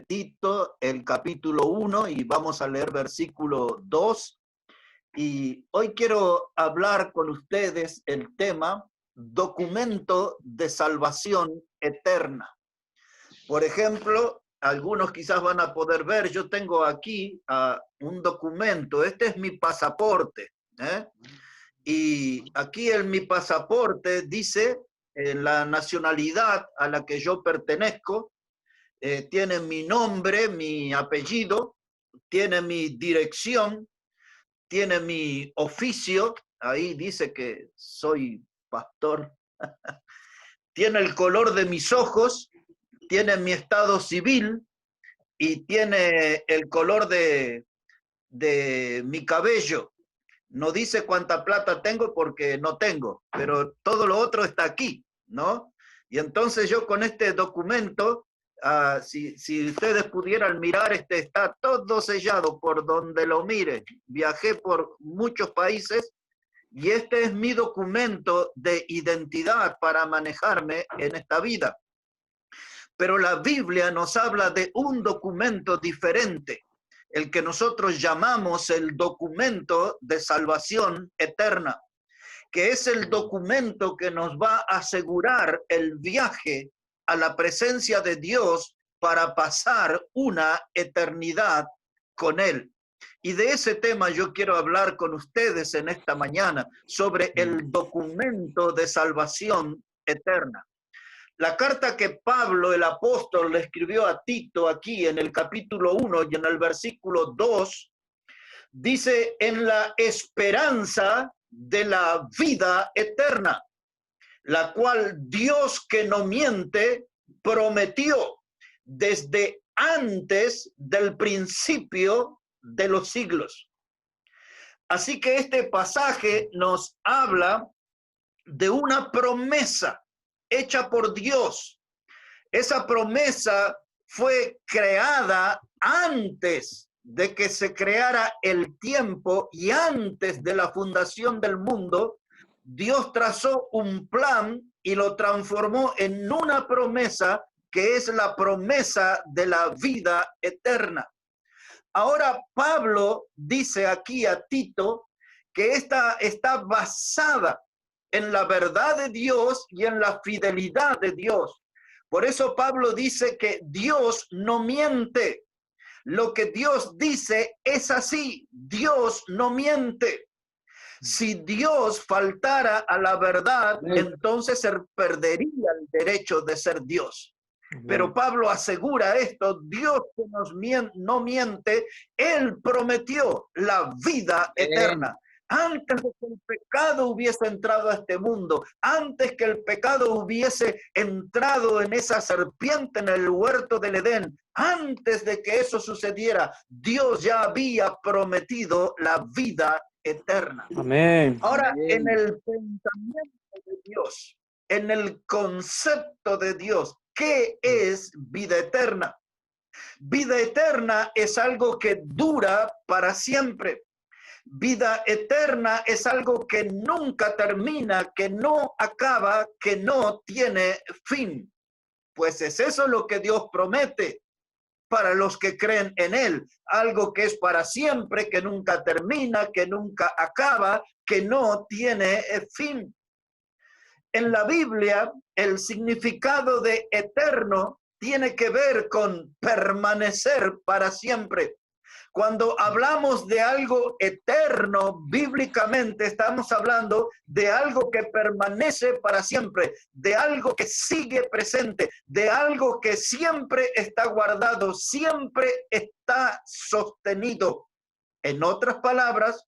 Tito, el capítulo 1, y vamos a leer versículo 2. Y hoy quiero hablar con ustedes el tema documento de salvación eterna. Por ejemplo, algunos quizás van a poder ver, yo tengo aquí un documento, este es mi pasaporte, y aquí en mi pasaporte dice la nacionalidad a la que yo pertenezco, tiene mi nombre, mi apellido, tiene mi dirección, tiene mi oficio, ahí dice que soy pastor, tiene el color de mis ojos, tiene mi estado civil y tiene el color de mi cabello. No dice cuánta plata tengo porque no tengo, pero todo lo otro está aquí, ¿no? Y entonces yo con este documento, si ustedes pudieran mirar, está todo sellado por donde lo mire. Viajé por muchos países y este es mi documento de identidad para manejarme en esta vida. Pero la Biblia nos habla de un documento diferente, el que nosotros llamamos el documento de salvación eterna, que es el documento que nos va a asegurar el viaje a la presencia de Dios para pasar una eternidad con Él. Y de ese tema yo quiero hablar con ustedes en esta mañana, sobre el documento de salvación eterna. La carta que Pablo, el apóstol, le escribió a Tito aquí en el capítulo 1 y en el versículo 2, dice: en la esperanza de la vida eterna, la cual Dios, que no miente, prometió desde antes del principio de los siglos. Así que este pasaje nos habla de una promesa hecha por Dios. Esa promesa fue creada antes de que se creara el tiempo y antes de la fundación del mundo. Dios trazó un plan y lo transformó en una promesa que es la promesa de la vida eterna. Ahora Pablo dice aquí a Tito que esta está basada en la verdad de Dios y en la fidelidad de Dios. Por eso Pablo dice que Dios no miente. Lo que Dios dice es así. Dios no miente. Si Dios faltara a la verdad, entonces se perdería el derecho de ser Dios. Pero Pablo asegura esto: Dios que no miente, Él prometió la vida eterna. Antes de que el pecado hubiese entrado a este mundo, antes que el pecado hubiese entrado en esa serpiente en el huerto del Edén, antes de que eso sucediera, Dios ya había prometido la vida eterna. Amén. Ahora, Amén. en el pensamiento de Dios, en el concepto de Dios, ¿qué es vida eterna? Vida eterna es algo que dura para siempre. Vida eterna es algo que nunca termina, que no acaba, que no tiene fin. Pues es eso lo que Dios promete para los que creen en Él. Algo que es para siempre, que nunca termina, que nunca acaba, que no tiene fin. En la Biblia, el significado de eterno tiene que ver con permanecer para siempre. Cuando hablamos de algo eterno, bíblicamente estamos hablando de algo que permanece para siempre, de algo que sigue presente, de algo que siempre está guardado, siempre está sostenido. En otras palabras,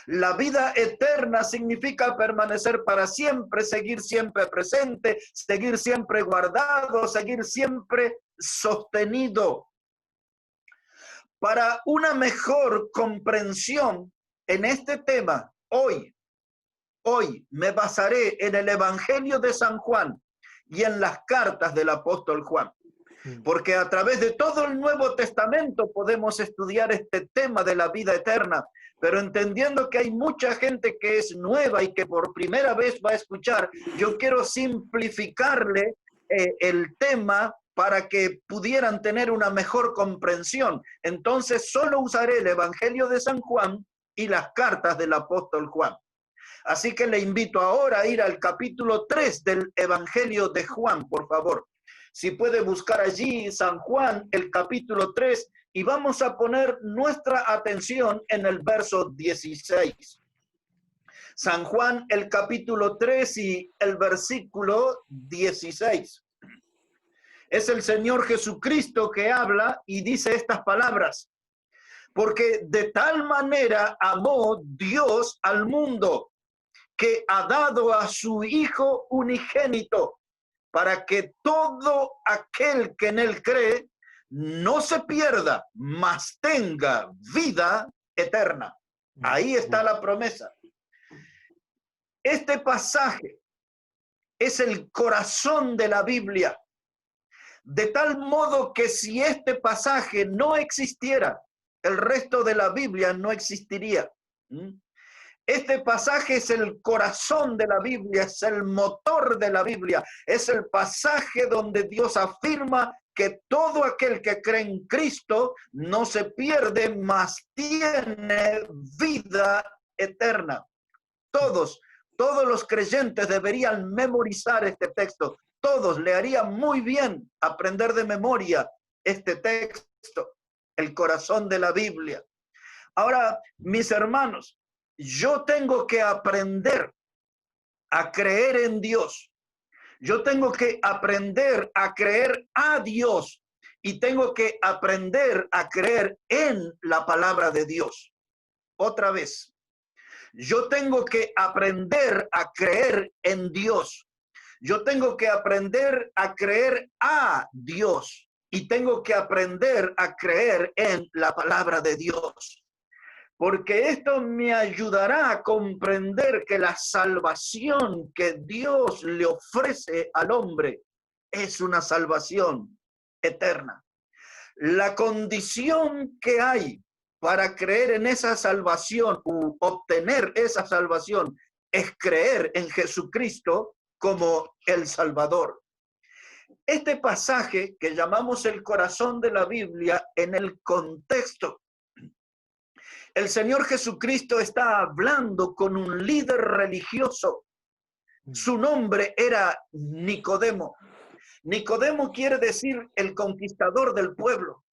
la vida eterna significa permanecer para siempre, seguir siempre presente, seguir siempre guardado, seguir siempre sostenido. Para una mejor comprensión en este tema, hoy me basaré en el Evangelio de San Juan y en las cartas del apóstol Juan. Porque a través de todo el Nuevo Testamento podemos estudiar este tema de la vida eterna, pero entendiendo que hay mucha gente que es nueva y que por primera vez va a escuchar, yo quiero simplificarle el tema para que pudieran tener una mejor comprensión. Entonces solo usaré el Evangelio de San Juan y las cartas del apóstol Juan. Así que le invito ahora a ir al capítulo 3 del Evangelio de Juan, por favor. Si puede buscar allí San Juan, el capítulo 3, y vamos a poner nuestra atención en el verso 16. San Juan, el capítulo 3 y el versículo 16. Es el Señor Jesucristo que habla y dice estas palabras. Porque de tal manera amó Dios al mundo, que ha dado a su Hijo unigénito, para que todo aquel que en él cree no se pierda, mas tenga vida eterna. Ahí está la promesa. Este pasaje es el corazón de la Biblia, de tal modo que si este pasaje no existiera, el resto de la Biblia no existiría. Este pasaje es el corazón de la Biblia, es el motor de la Biblia, es el pasaje donde Dios afirma que todo aquel que cree en Cristo no se pierde, mas tiene vida eterna. Todos los creyentes deberían memorizar este texto. Todos le haría muy bien aprender de memoria este texto, el corazón de la Biblia. Ahora, mis hermanos, yo tengo que aprender a creer en Dios. Yo tengo que aprender a creer a Dios y tengo que aprender a creer en la palabra de Dios. Otra vez, yo tengo que aprender a creer en Dios. Yo tengo que aprender a creer a Dios y tengo que aprender a creer en la palabra de Dios. Porque esto me ayudará a comprender que la salvación que Dios le ofrece al hombre es una salvación eterna. La condición que hay para creer en esa salvación u obtener esa salvación es creer en Jesucristo como el Salvador. Este pasaje que llamamos el corazón de la Biblia, en el contexto, el Señor Jesucristo está hablando con un líder religioso. Su nombre era Nicodemo. Nicodemo quiere decir el conquistador del pueblo.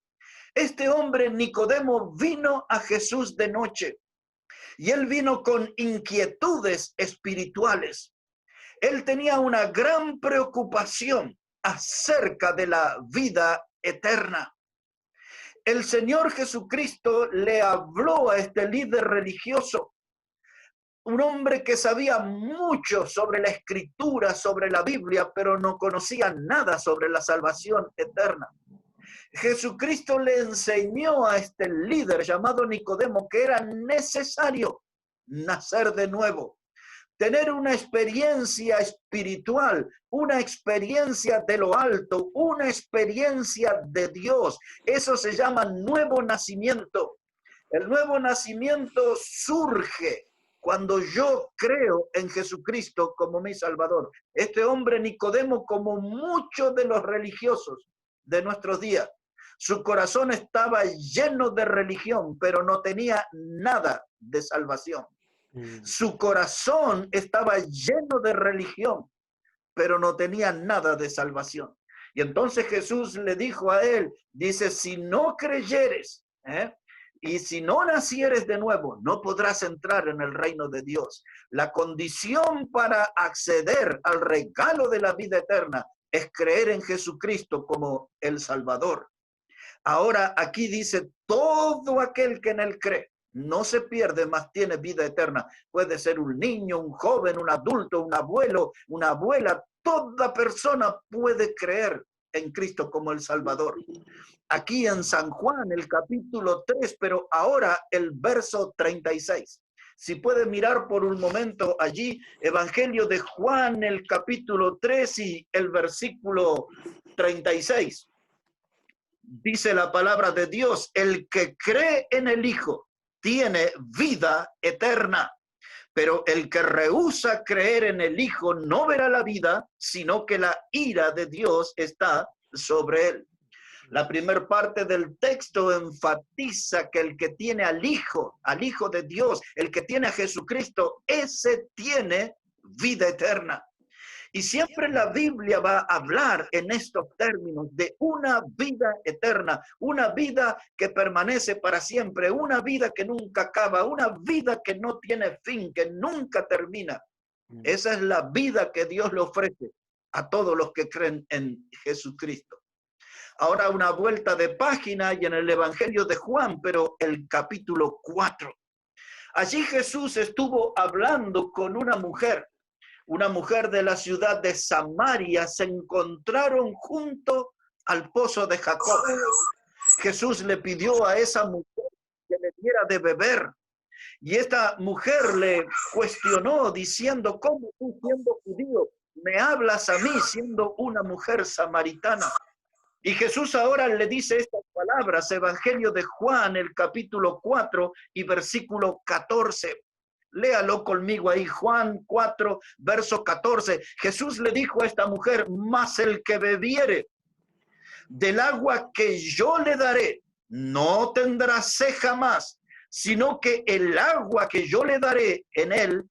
Este hombre, Nicodemo, vino a Jesús de noche y él vino con inquietudes espirituales. Él tenía una gran preocupación acerca de la vida eterna. El Señor Jesucristo le habló a este líder religioso, un hombre que sabía mucho sobre la Escritura, sobre la Biblia, pero no conocía nada sobre la salvación eterna. Jesucristo le enseñó a este líder llamado Nicodemo que era necesario nacer de nuevo, tener una experiencia espiritual, una experiencia de lo alto, una experiencia de Dios. Eso se llama nuevo nacimiento. El nuevo nacimiento surge cuando yo creo en Jesucristo como mi Salvador. Este hombre Nicodemo, como muchos de los religiosos de nuestros días, su corazón estaba lleno de religión, pero no tenía nada de salvación. Su corazón estaba lleno de religión, pero no tenía nada de salvación. Y entonces Jesús le dijo a él, dice, si no creyeres, y si no nacieres de nuevo, no podrás entrar en el reino de Dios. La condición para acceder al regalo de la vida eterna es creer en Jesucristo como el Salvador. Ahora aquí dice, todo aquel que en él cree no se pierde, mas tiene vida eterna. Puede ser un niño, un joven, un adulto, un abuelo, una abuela. Toda persona puede creer en Cristo como el Salvador. Aquí en San Juan, el capítulo 3, pero ahora el verso 36. Si puede mirar por un momento allí, Evangelio de Juan, el capítulo 3 y el versículo 36. Dice la palabra de Dios, el que cree en el Hijo tiene vida eterna, pero el que rehúsa creer en el Hijo no verá la vida, sino que la ira de Dios está sobre él. La primera parte del texto enfatiza que el que tiene al Hijo de Dios, el que tiene a Jesucristo, ese tiene vida eterna. Y siempre la Biblia va a hablar en estos términos de una vida eterna, una vida que permanece para siempre, una vida que nunca acaba, una vida que no tiene fin, que nunca termina. Esa es la vida que Dios le ofrece a todos los que creen en Jesucristo. Ahora una vuelta de página y en el Evangelio de Juan, pero el capítulo 4. Allí Jesús estuvo hablando con una mujer de la ciudad de Samaria. Se encontraron junto al pozo de Jacob. Jesús le pidió a esa mujer que le diera de beber. Y esta mujer le cuestionó diciendo, ¿cómo tú siendo judío me hablas a mí siendo una mujer samaritana? Y Jesús ahora le dice estas palabras, Evangelio de Juan, el capítulo 4 y versículo 14. Léalo conmigo ahí, Juan 4, verso 14. Jesús le dijo a esta mujer, mas el que bebiere del agua que yo le daré, no tendrá sed jamás, sino que el agua que yo le daré en él,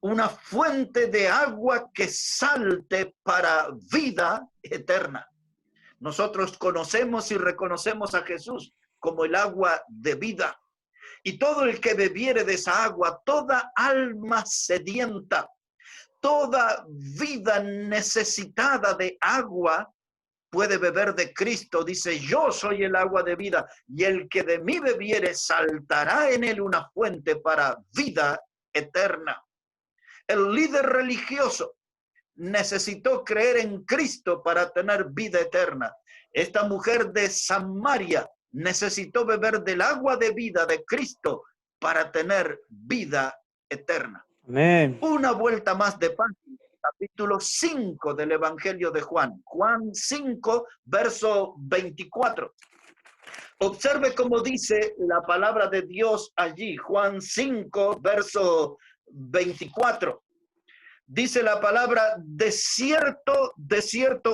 una fuente de agua que salte para vida eterna. Nosotros conocemos y reconocemos a Jesús como el agua de vida. Y todo el que bebiere de esa agua, toda alma sedienta, toda vida necesitada de agua, puede beber de Cristo. Dice, yo soy el agua de vida, y el que de mí bebiere, saltará en él una fuente para vida eterna. El líder religioso necesitó creer en Cristo para tener vida eterna. Esta mujer de Samaria necesitó beber del agua de vida de Cristo para tener vida eterna. Amén. Una vuelta más de página, capítulo 5 del Evangelio de Juan. Juan 5, verso 24. Observe cómo dice la palabra de Dios allí. Juan 5, verso 24. Dice la palabra, de cierto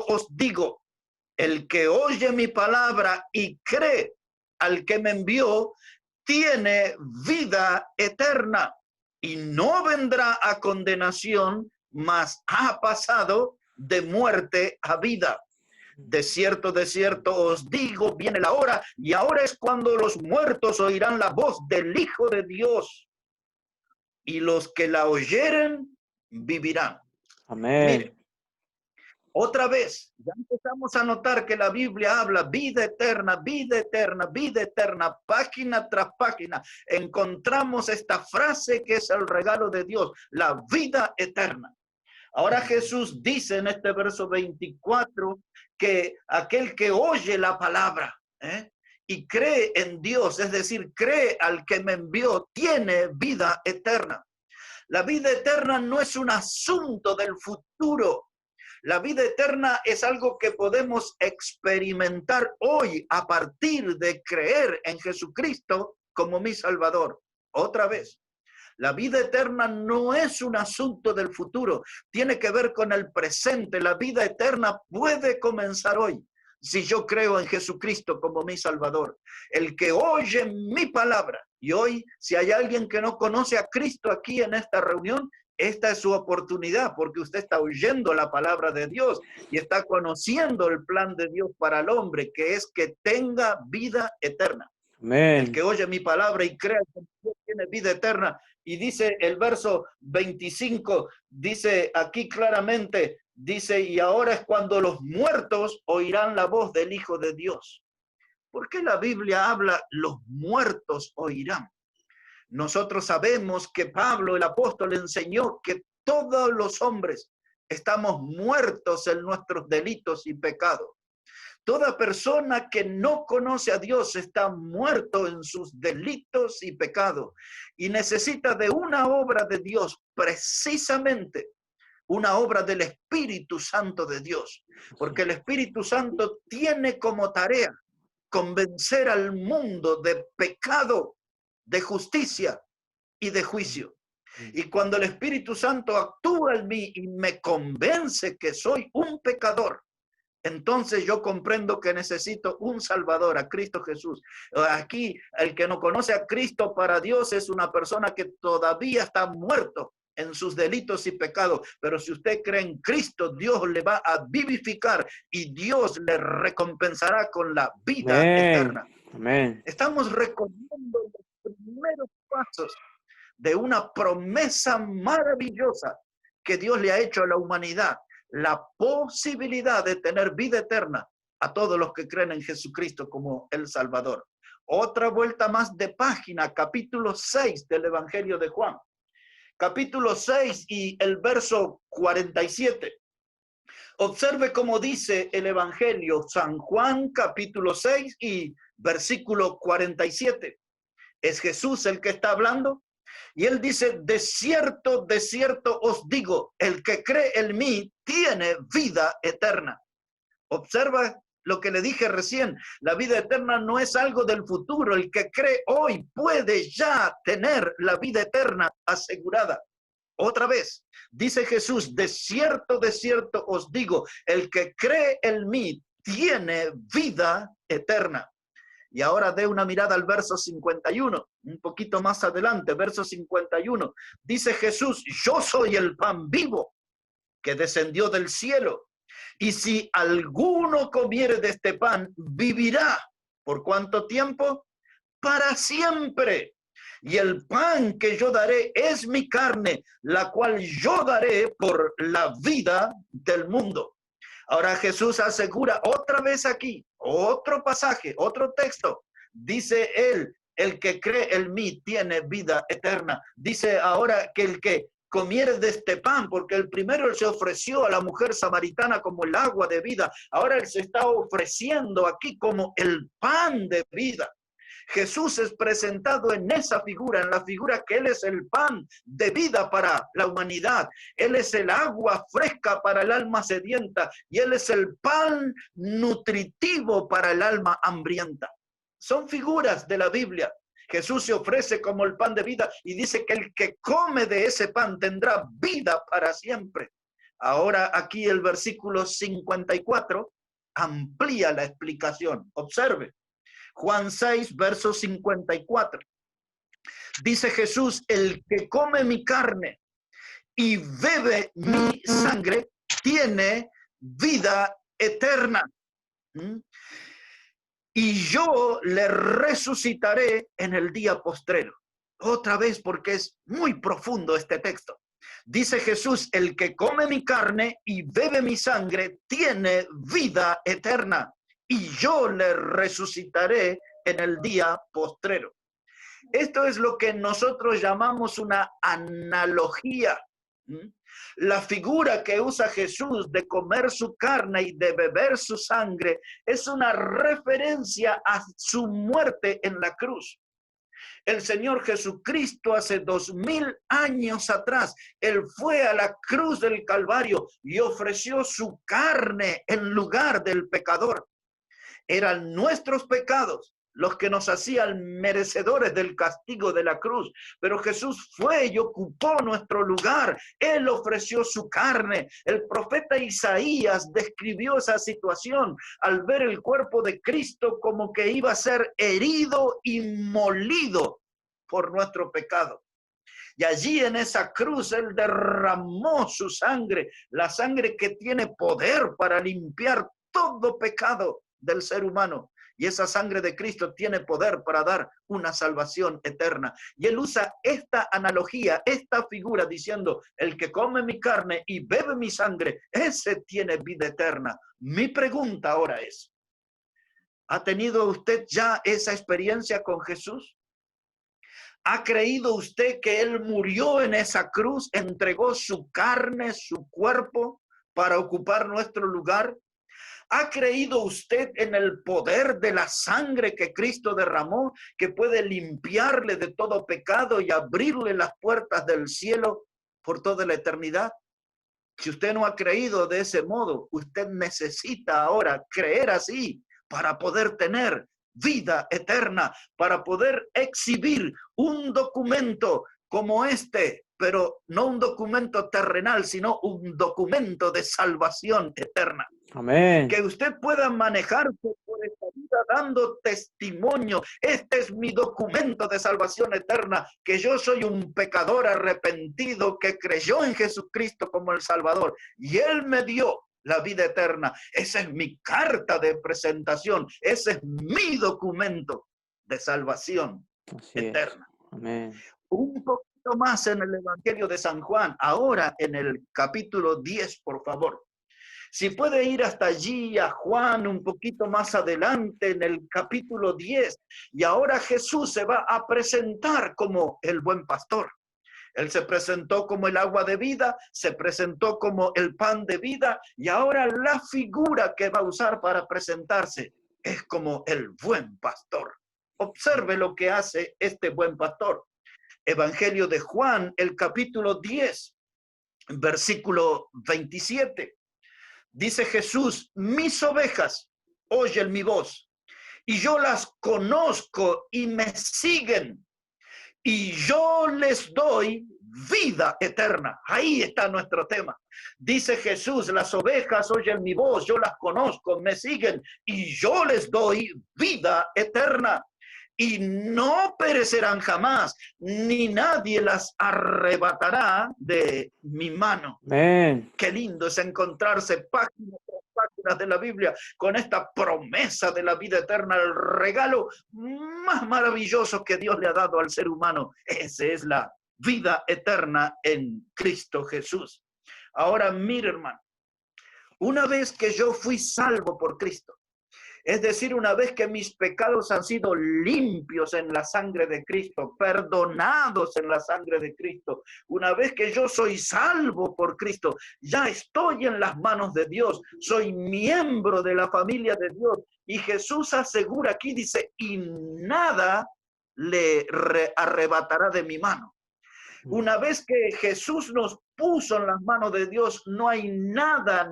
os digo, el que oye mi palabra y cree al que me envió, tiene vida eterna y no vendrá a condenación, mas ha pasado de muerte a vida. De cierto os digo, viene la hora, y ahora es cuando los muertos oirán la voz del Hijo de Dios, y los que la oyeren vivirán. Amén. Mire, otra vez, ya empezamos a notar que la Biblia habla vida eterna, vida eterna, vida eterna, página tras página. Encontramos esta frase que es el regalo de Dios, la vida eterna. Ahora Jesús dice en este verso 24 que aquel que oye la palabra y cree en Dios, es decir, cree al que me envió, tiene vida eterna. La vida eterna no es un asunto del futuro. La vida eterna es algo que podemos experimentar hoy a partir de creer en Jesucristo como mi Salvador. Otra vez, la vida eterna no es un asunto del futuro, tiene que ver con el presente. La vida eterna puede comenzar hoy, si yo creo en Jesucristo como mi Salvador. El que oye mi palabra, y hoy si hay alguien que no conoce a Cristo aquí en esta reunión, esta es su oportunidad, porque usted está oyendo la palabra de Dios y está conociendo el plan de Dios para el hombre, que es que tenga vida eterna. Amén. El que oye mi palabra y crea que Dios tiene vida eterna. Y dice el verso 25, dice aquí claramente, dice, y ahora es cuando los muertos oirán la voz del Hijo de Dios. ¿Por qué la Biblia habla los muertos oirán? Nosotros sabemos que Pablo, el apóstol, enseñó que todos los hombres estamos muertos en nuestros delitos y pecados. Toda persona que no conoce a Dios está muerto en sus delitos y pecados y necesita de una obra de Dios, precisamente una obra del Espíritu Santo de Dios, porque el Espíritu Santo tiene como tarea convencer al mundo de pecado, de justicia y de juicio. Y cuando el Espíritu Santo actúa en mí y me convence que soy un pecador, entonces yo comprendo que necesito un Salvador, a Cristo Jesús. Aquí, el que no conoce a Cristo para Dios es una persona que todavía está muerto en sus delitos y pecados. Pero si usted cree en Cristo, Dios le va a vivificar y Dios le recompensará con la vida eterna. Amén. Estamos recorriendo los primeros pasos de una promesa maravillosa que Dios le ha hecho a la humanidad, la posibilidad de tener vida eterna a todos los que creen en Jesucristo como el Salvador. Otra vuelta más de página, capítulo 6 del Evangelio de Juan. Capítulo 6 y el verso 47. Observe cómo dice el Evangelio, San Juan, capítulo 6 y versículo 47. Es Jesús el que está hablando. Y él dice, de cierto os digo, el que cree en mí tiene vida eterna. Observa lo que le dije recién, la vida eterna no es algo del futuro. El que cree hoy puede ya tener la vida eterna asegurada. Otra vez, dice Jesús, de cierto os digo, el que cree en mí tiene vida eterna. Y ahora dé una mirada al verso 51, un poquito más adelante, verso 51. Dice Jesús, yo soy el pan vivo que descendió del cielo. Y si alguno comiere de este pan, vivirá. ¿Por cuánto tiempo? Para siempre. Y el pan que yo daré es mi carne, la cual yo daré por la vida del mundo. Ahora Jesús asegura otra vez aquí, otro pasaje, otro texto. Dice él, el que cree en mí tiene vida eterna. Dice ahora que el que comiere de este pan, porque el primero él se ofreció a la mujer samaritana como el agua de vida. Ahora él se está ofreciendo aquí como el pan de vida. Jesús es presentado en esa figura, en la figura que Él es el pan de vida para la humanidad. Él es el agua fresca para el alma sedienta y Él es el pan nutritivo para el alma hambrienta. Son figuras de la Biblia. Jesús se ofrece como el pan de vida y dice que el que come de ese pan tendrá vida para siempre. Ahora aquí el versículo 54 amplía la explicación. Observe. Juan 6, verso 54. Dice Jesús, el que come mi carne y bebe mi sangre tiene vida eterna. Y yo le resucitaré en el día postrero. Otra vez, porque es muy profundo este texto. Dice Jesús, el que come mi carne y bebe mi sangre tiene vida eterna. Y yo le resucitaré en el día postrero. Esto es lo que nosotros llamamos una analogía. La figura que usa Jesús de comer su carne y de beber su sangre es una referencia a su muerte en la cruz. El Señor Jesucristo hace 2000 años atrás, Él fue a la cruz del Calvario y ofreció su carne en lugar del pecador. Eran nuestros pecados los que nos hacían merecedores del castigo de la cruz. Pero Jesús fue y ocupó nuestro lugar. Él ofreció su carne. El profeta Isaías describió esa situación al ver el cuerpo de Cristo como que iba a ser herido y molido por nuestro pecado. Y allí en esa cruz Él derramó su sangre, la sangre que tiene poder para limpiar todo pecado del ser humano. Y esa sangre de Cristo tiene poder para dar una salvación eterna. Y Él usa esta analogía, esta figura diciendo, el que come mi carne y bebe mi sangre, ese tiene vida eterna. Mi pregunta ahora es, ¿ha tenido usted ya esa experiencia con Jesús? ¿Ha creído usted que Él murió en esa cruz, entregó su carne, su cuerpo para ocupar nuestro lugar? ¿Ha creído usted en el poder de la sangre que Cristo derramó, que puede limpiarle de todo pecado y abrirle las puertas del cielo por toda la eternidad? Si usted no ha creído de ese modo, usted necesita ahora creer así para poder tener vida eterna, para poder exhibir un documento como este pero no un documento terrenal, sino un documento de salvación eterna. Amén. Que usted pueda manejarse por esta vida dando testimonio. Este es mi documento de salvación eterna, que yo soy un pecador arrepentido que creyó en Jesucristo como el Salvador y Él me dio la vida eterna. Esa es mi carta de presentación. Ese es mi documento de salvación eterna. Amén. Un poquito más en el Evangelio de San Juan, ahora en el capítulo 10, por favor. Si puede ir hasta allí a Juan un poquito más adelante en el capítulo 10, y ahora Jesús se va a presentar como el buen pastor. Él se presentó como el agua de vida, se presentó como el pan de vida, y ahora la figura que va a usar para presentarse es como el buen pastor. Observe lo que hace este buen pastor. Evangelio de Juan, el capítulo 10, versículo 27. Dice Jesús, mis ovejas oyen mi voz y yo las conozco y me siguen y yo les doy vida eterna. Ahí está nuestro tema. Dice Jesús, las ovejas oyen mi voz, yo las conozco, me siguen y yo les doy vida eterna. Y no perecerán jamás, ni nadie las arrebatará de mi mano. Amén. Qué lindo es encontrarse páginas tras páginas de la Biblia con esta promesa de la vida eterna, el regalo más maravilloso que Dios le ha dado al ser humano. Esa es la vida eterna en Cristo Jesús. Ahora, mire, hermano, una vez que yo fui salvo por Cristo, es decir, una vez que mis pecados han sido limpios en la sangre de Cristo, perdonados en la sangre de Cristo, una vez que yo soy salvo por Cristo, ya estoy en las manos de Dios, soy miembro de la familia de Dios. Y Jesús asegura aquí, dice, y nada le arrebatará de mi mano. Una vez que Jesús nos puso en las manos de Dios, no hay nada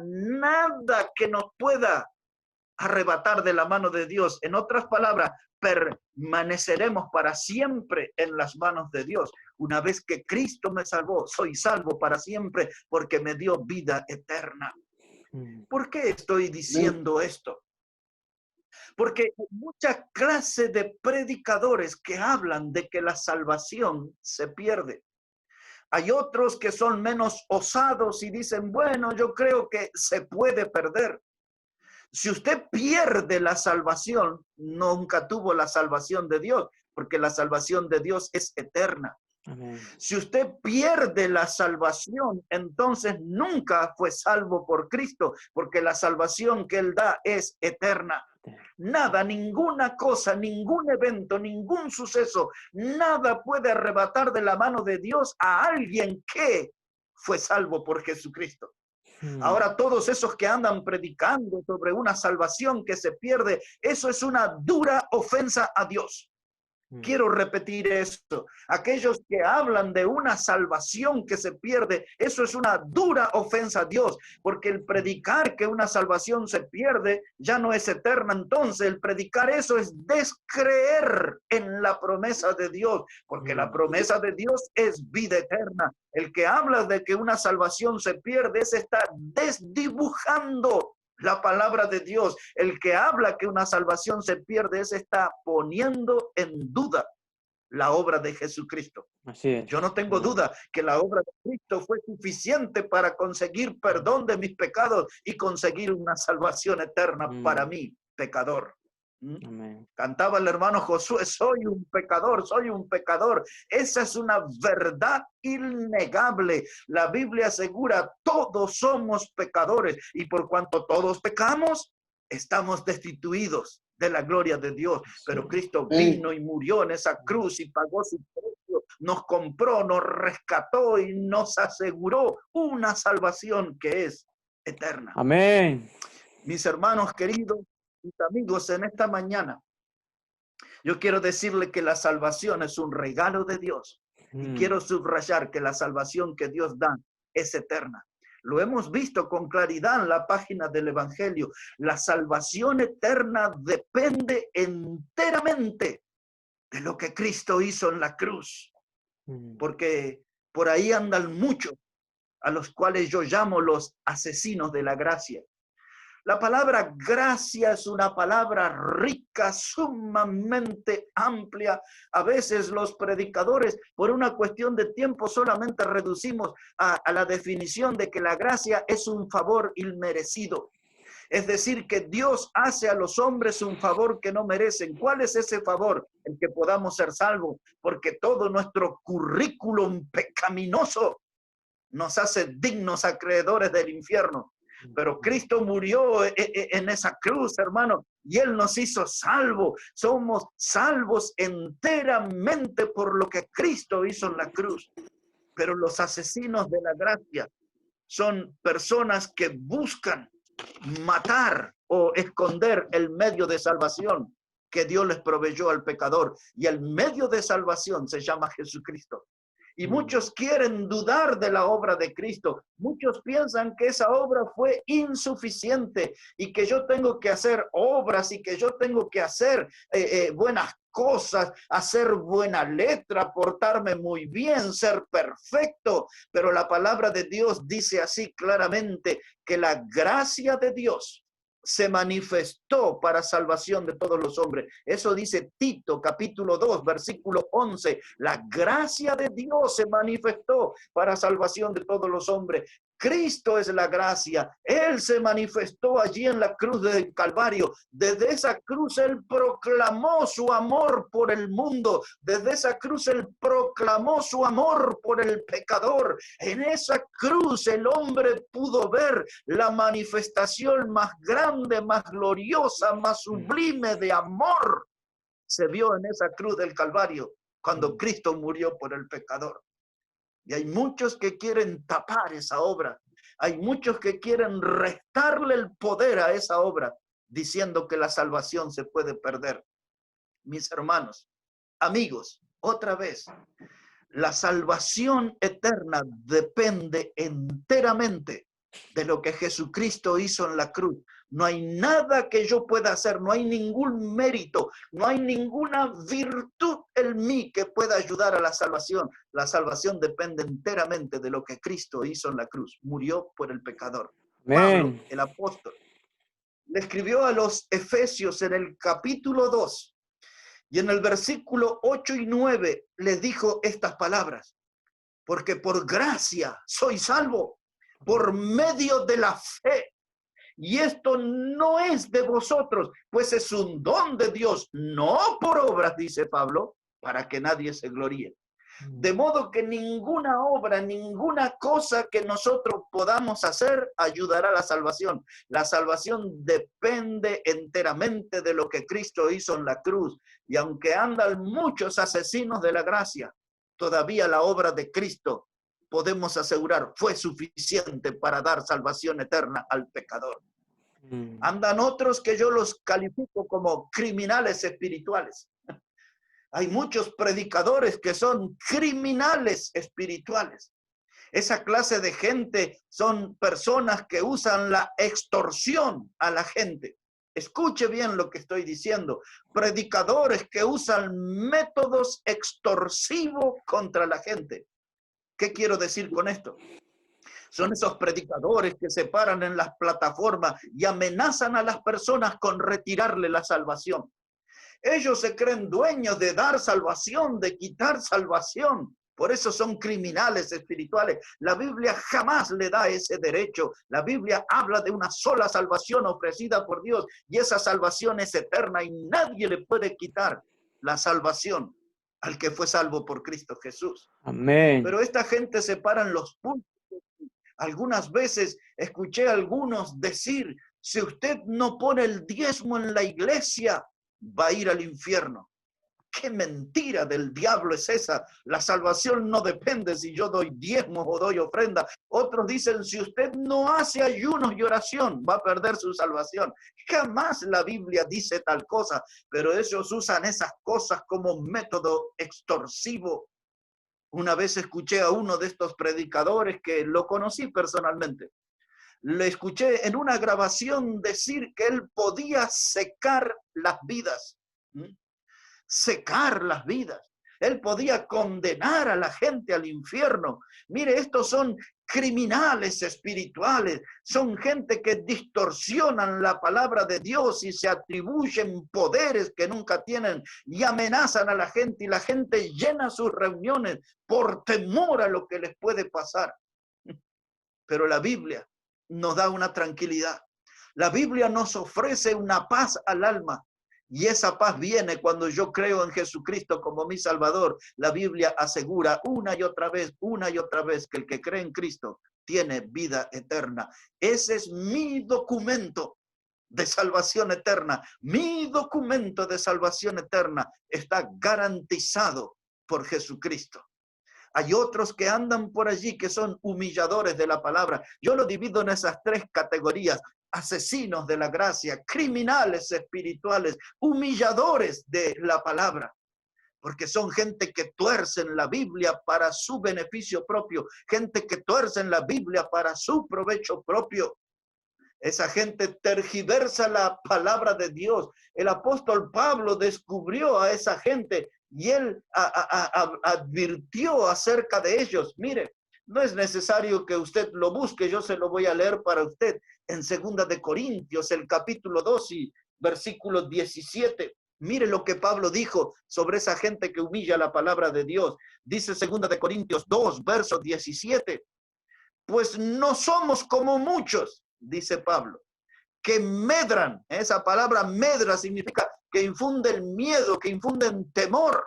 que nos pueda arrebatar de la mano de Dios. En otras palabras, permaneceremos para siempre en las manos de Dios. Una vez que Cristo me salvó, soy salvo para siempre porque me dio vida eterna. ¿Por qué estoy diciendo esto? Porque hay mucha clase de predicadores que hablan de que la salvación se pierde. Hay otros que son menos osados y dicen, bueno, yo creo que se puede perder. Si usted pierde la salvación, nunca tuvo la salvación de Dios, porque la salvación de Dios es eterna. Amén. Si usted pierde la salvación, entonces nunca fue salvo por Cristo, porque la salvación que Él da es eterna. Nada, ninguna cosa, ningún evento, ningún suceso, nada puede arrebatar de la mano de Dios a alguien que fue salvo por Jesucristo. Ahora todos esos que andan predicando sobre una salvación que se pierde, eso es una dura ofensa a Dios. Quiero repetir esto. Aquellos que hablan de una salvación que se pierde, eso es una dura ofensa a Dios, porque el predicar que una salvación se pierde ya no es eterna. Entonces, el predicar eso es descreer en la promesa de Dios, porque la promesa de Dios es vida eterna. El que habla de que una salvación se pierde, es estar desdibujando la palabra de Dios. El que habla que una salvación se pierde, es está poniendo en duda la obra de Jesucristo. Así es. Yo no tengo duda que la obra de Cristo fue suficiente para conseguir perdón de mis pecados y conseguir una salvación eterna para mí, pecador. Amén. Cantaba el hermano Josué, soy un pecador, soy un pecador. Esa es una verdad innegable. La Biblia asegura, todos somos pecadores y por cuanto todos pecamos, estamos destituidos de la gloria de Dios. Pero Cristo vino y murió en esa cruz y pagó su precio, nos compró, nos rescató y nos aseguró una salvación que es eterna. Amén. Mis hermanos queridos, mis amigos, en esta mañana, yo quiero decirle que la salvación es un regalo de Dios. Y quiero subrayar que la salvación que Dios da es eterna. Lo hemos visto con claridad en la página del Evangelio. La salvación eterna depende enteramente de lo que Cristo hizo en la cruz. Porque Por ahí andan muchos, a los cuales yo llamo los asesinos de la gracia. La palabra gracia es una palabra rica, sumamente amplia. A veces los predicadores, por una cuestión de tiempo, solamente reducimos a la definición de que la gracia es un favor inmerecido. Es decir, que Dios hace a los hombres un favor que no merecen. ¿Cuál es ese favor? El que podamos ser salvos, porque todo nuestro currículum pecaminoso nos hace dignos acreedores del infierno. Pero Cristo murió en esa cruz, hermano, y Él nos hizo salvos. Somos salvos enteramente por lo que Cristo hizo en la cruz. Pero los asesinos de la gracia son personas que buscan matar o esconder el medio de salvación que Dios les proveyó al pecador. Y el medio de salvación se llama Jesucristo. Y muchos quieren dudar de la obra de Cristo. Muchos piensan que esa obra fue insuficiente y que yo tengo que hacer obras y que yo tengo que hacer buenas cosas, hacer buena letra, portarme muy bien, ser perfecto. Pero la palabra de Dios dice así claramente que la gracia de Dios se manifestó para salvación de todos los hombres. Eso dice Tito, capítulo 2, versículo 11. La gracia de Dios se manifestó para salvación de todos los hombres. Cristo es la gracia. Él se manifestó allí en la cruz del Calvario. Desde esa cruz Él proclamó su amor por el mundo. Desde esa cruz Él proclamó su amor por el pecador. En esa cruz el hombre pudo ver la manifestación más grande, más gloriosa, más sublime de amor. Se vio en esa cruz del Calvario cuando Cristo murió por el pecador. Y hay muchos que quieren tapar esa obra. Hay muchos que quieren restarle el poder a esa obra, diciendo que la salvación se puede perder. Mis hermanos, amigos, otra vez, la salvación eterna depende enteramente de lo que Jesucristo hizo en la cruz. No hay nada que yo pueda hacer, no hay ningún mérito, no hay ninguna virtud en mí que pueda ayudar a la salvación. La salvación depende enteramente de lo que Cristo hizo en la cruz. Murió por el pecador. Pablo, el apóstol, le escribió a los Efesios en el capítulo 2 y en el versículo 8 y 9 les dijo estas palabras: porque por gracia soy salvo, por medio de la fe. Y esto no es de vosotros, pues es un don de Dios, no por obras, dice Pablo, para que nadie se gloríe. De modo que ninguna obra, ninguna cosa que nosotros podamos hacer ayudará a la salvación. La salvación depende enteramente de lo que Cristo hizo en la cruz. Y aunque andan muchos asesinos de la gracia, todavía la obra de Cristo, podemos asegurar, fue suficiente para dar salvación eterna al pecador. Andan otros que yo los califico como criminales espirituales. Hay muchos predicadores que son criminales espirituales. Esa clase de gente son personas que usan la extorsión a la gente. Escuche bien lo que estoy diciendo. Predicadores que usan métodos extorsivos contra la gente. ¿Qué quiero decir con esto? Son esos predicadores que se paran en las plataformas y amenazan a las personas con retirarle la salvación. Ellos se creen dueños de dar salvación, de quitar salvación. Por eso son criminales espirituales. La Biblia jamás le da ese derecho. La Biblia habla de una sola salvación ofrecida por Dios y esa salvación es eterna y nadie le puede quitar la salvación al que fue salvo por Cristo Jesús. Amén. Pero esta gente se para en los puntos. Algunas veces escuché a algunos decir, si usted no pone el diezmo en la iglesia, va a ir al infierno. ¡Qué mentira del diablo es esa! La salvación no depende si yo doy diezmo o doy ofrenda. Otros dicen, si usted no hace ayunos y oración, va a perder su salvación. Jamás la Biblia dice tal cosa, pero ellos usan esas cosas como método extorsivo. Una vez escuché a uno de estos predicadores que lo conocí personalmente. Le escuché en una grabación decir que él podía secar las vidas. Secar las vidas. Él podía condenar a la gente al infierno. Mire, estos son criminales espirituales, son gente que distorsionan la palabra de Dios y se atribuyen poderes que nunca tienen y amenazan a la gente, y la gente llena sus reuniones por temor a lo que les puede pasar. Pero la Biblia nos da una tranquilidad. La Biblia nos ofrece una paz al alma. Y esa paz viene cuando yo creo en Jesucristo como mi Salvador. La Biblia asegura una y otra vez que el que cree en Cristo tiene vida eterna. Ese es mi documento de salvación eterna. Mi documento de salvación eterna está garantizado por Jesucristo. Hay otros que andan por allí que son humilladores de la palabra. Yo lo divido en esas tres categorías: asesinos de la gracia, criminales espirituales, humilladores de la palabra. Porque son gente que tuercen la Biblia para su beneficio propio, gente que tuercen la Biblia para su provecho propio. Esa gente tergiversa la palabra de Dios. El apóstol Pablo descubrió a esa gente y él advirtió acerca de ellos. Mire, no es necesario que usted lo busque, yo se lo voy a leer para usted en 2 de Corintios, el capítulo 2 y versículo 17. Mire lo que Pablo dijo sobre esa gente que humilla la palabra de Dios. Dice 2 de Corintios 2, verso 17. Pues no somos como muchos, dice Pablo, que medran. Esa palabra medra significa que infunden miedo, que infunden temor.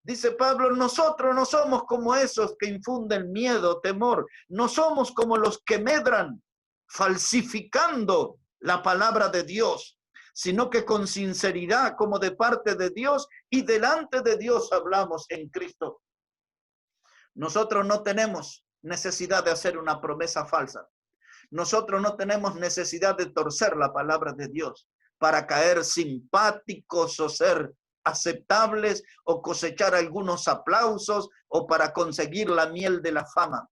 Dice Pablo, nosotros no somos como esos que infunden miedo, temor. No somos como los que medran, falsificando la palabra de Dios, sino que con sinceridad, como de parte de Dios y delante de Dios hablamos en Cristo. Nosotros no tenemos necesidad de hacer una promesa falsa. Nosotros no tenemos necesidad de torcer la palabra de Dios para caer simpáticos o ser aceptables o cosechar algunos aplausos o para conseguir la miel de la fama.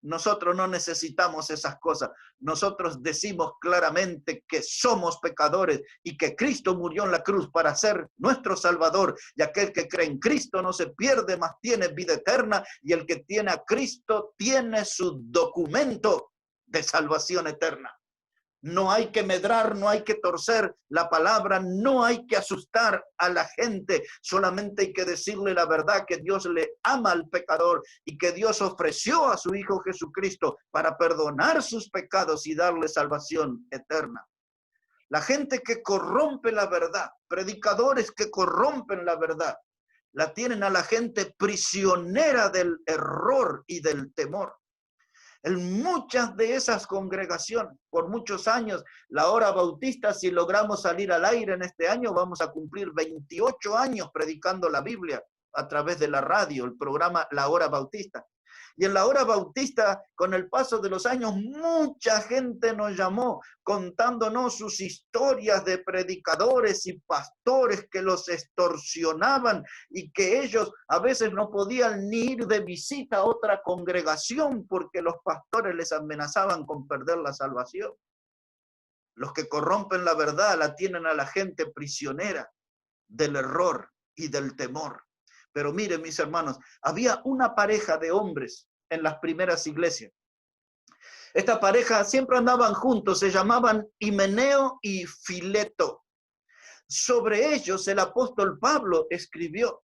Nosotros no necesitamos esas cosas. Nosotros decimos claramente que somos pecadores y que Cristo murió en la cruz para ser nuestro Salvador. Y aquel que cree en Cristo no se pierde, mas tiene vida eterna. Y el que tiene a Cristo tiene su documento de salvación eterna. No hay que medrar, no hay que torcer la palabra, no hay que asustar a la gente. Solamente hay que decirle la verdad, que Dios le ama al pecador y que Dios ofreció a su Hijo Jesucristo para perdonar sus pecados y darle salvación eterna. La gente que corrompe la verdad, predicadores que corrompen la verdad, la tienen a la gente prisionera del error y del temor. En muchas de esas congregaciones, por muchos años, la Hora Bautista, si logramos salir al aire en este año, vamos a cumplir 28 años predicando la Biblia a través de la radio, el programa La Hora Bautista. Y en la Hora Bautista, con el paso de los años, mucha gente nos llamó contándonos sus historias de predicadores y pastores que los extorsionaban y que ellos a veces no podían ni ir de visita a otra congregación porque los pastores les amenazaban con perder la salvación. Los que corrompen la verdad la tienen a la gente prisionera del error y del temor. Pero miren, mis hermanos, había una pareja de hombres en las primeras iglesias. Esta pareja siempre andaban juntos, se llamaban Himeneo y Fileto. Sobre ellos el apóstol Pablo escribió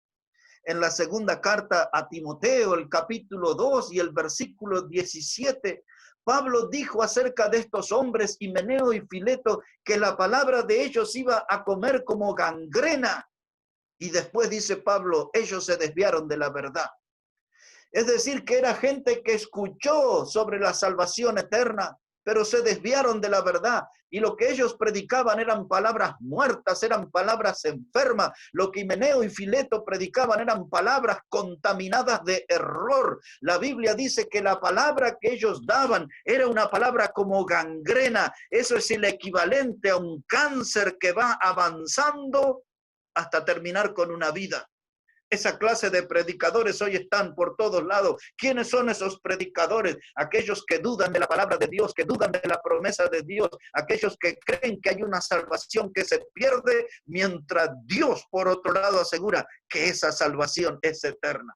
en la segunda carta a Timoteo, el capítulo 2 y el versículo 17. Pablo dijo acerca de estos hombres, Himeneo y Fileto, que la palabra de ellos iba a comer como gangrena. Y después dice Pablo, ellos se desviaron de la verdad. Es decir, que era gente que escuchó sobre la salvación eterna, pero se desviaron de la verdad. Y lo que ellos predicaban eran palabras muertas, eran palabras enfermas. Lo que Himeneo y Fileto predicaban eran palabras contaminadas de error. La Biblia dice que la palabra que ellos daban era una palabra como gangrena. Eso es el equivalente a un cáncer que va avanzando hasta terminar con una vida. Esa clase de predicadores hoy están por todos lados. ¿Quiénes son esos predicadores? Aquellos que dudan de la palabra de Dios, que dudan de la promesa de Dios, aquellos que creen que hay una salvación que se pierde, mientras Dios, por otro lado, asegura que esa salvación es eterna.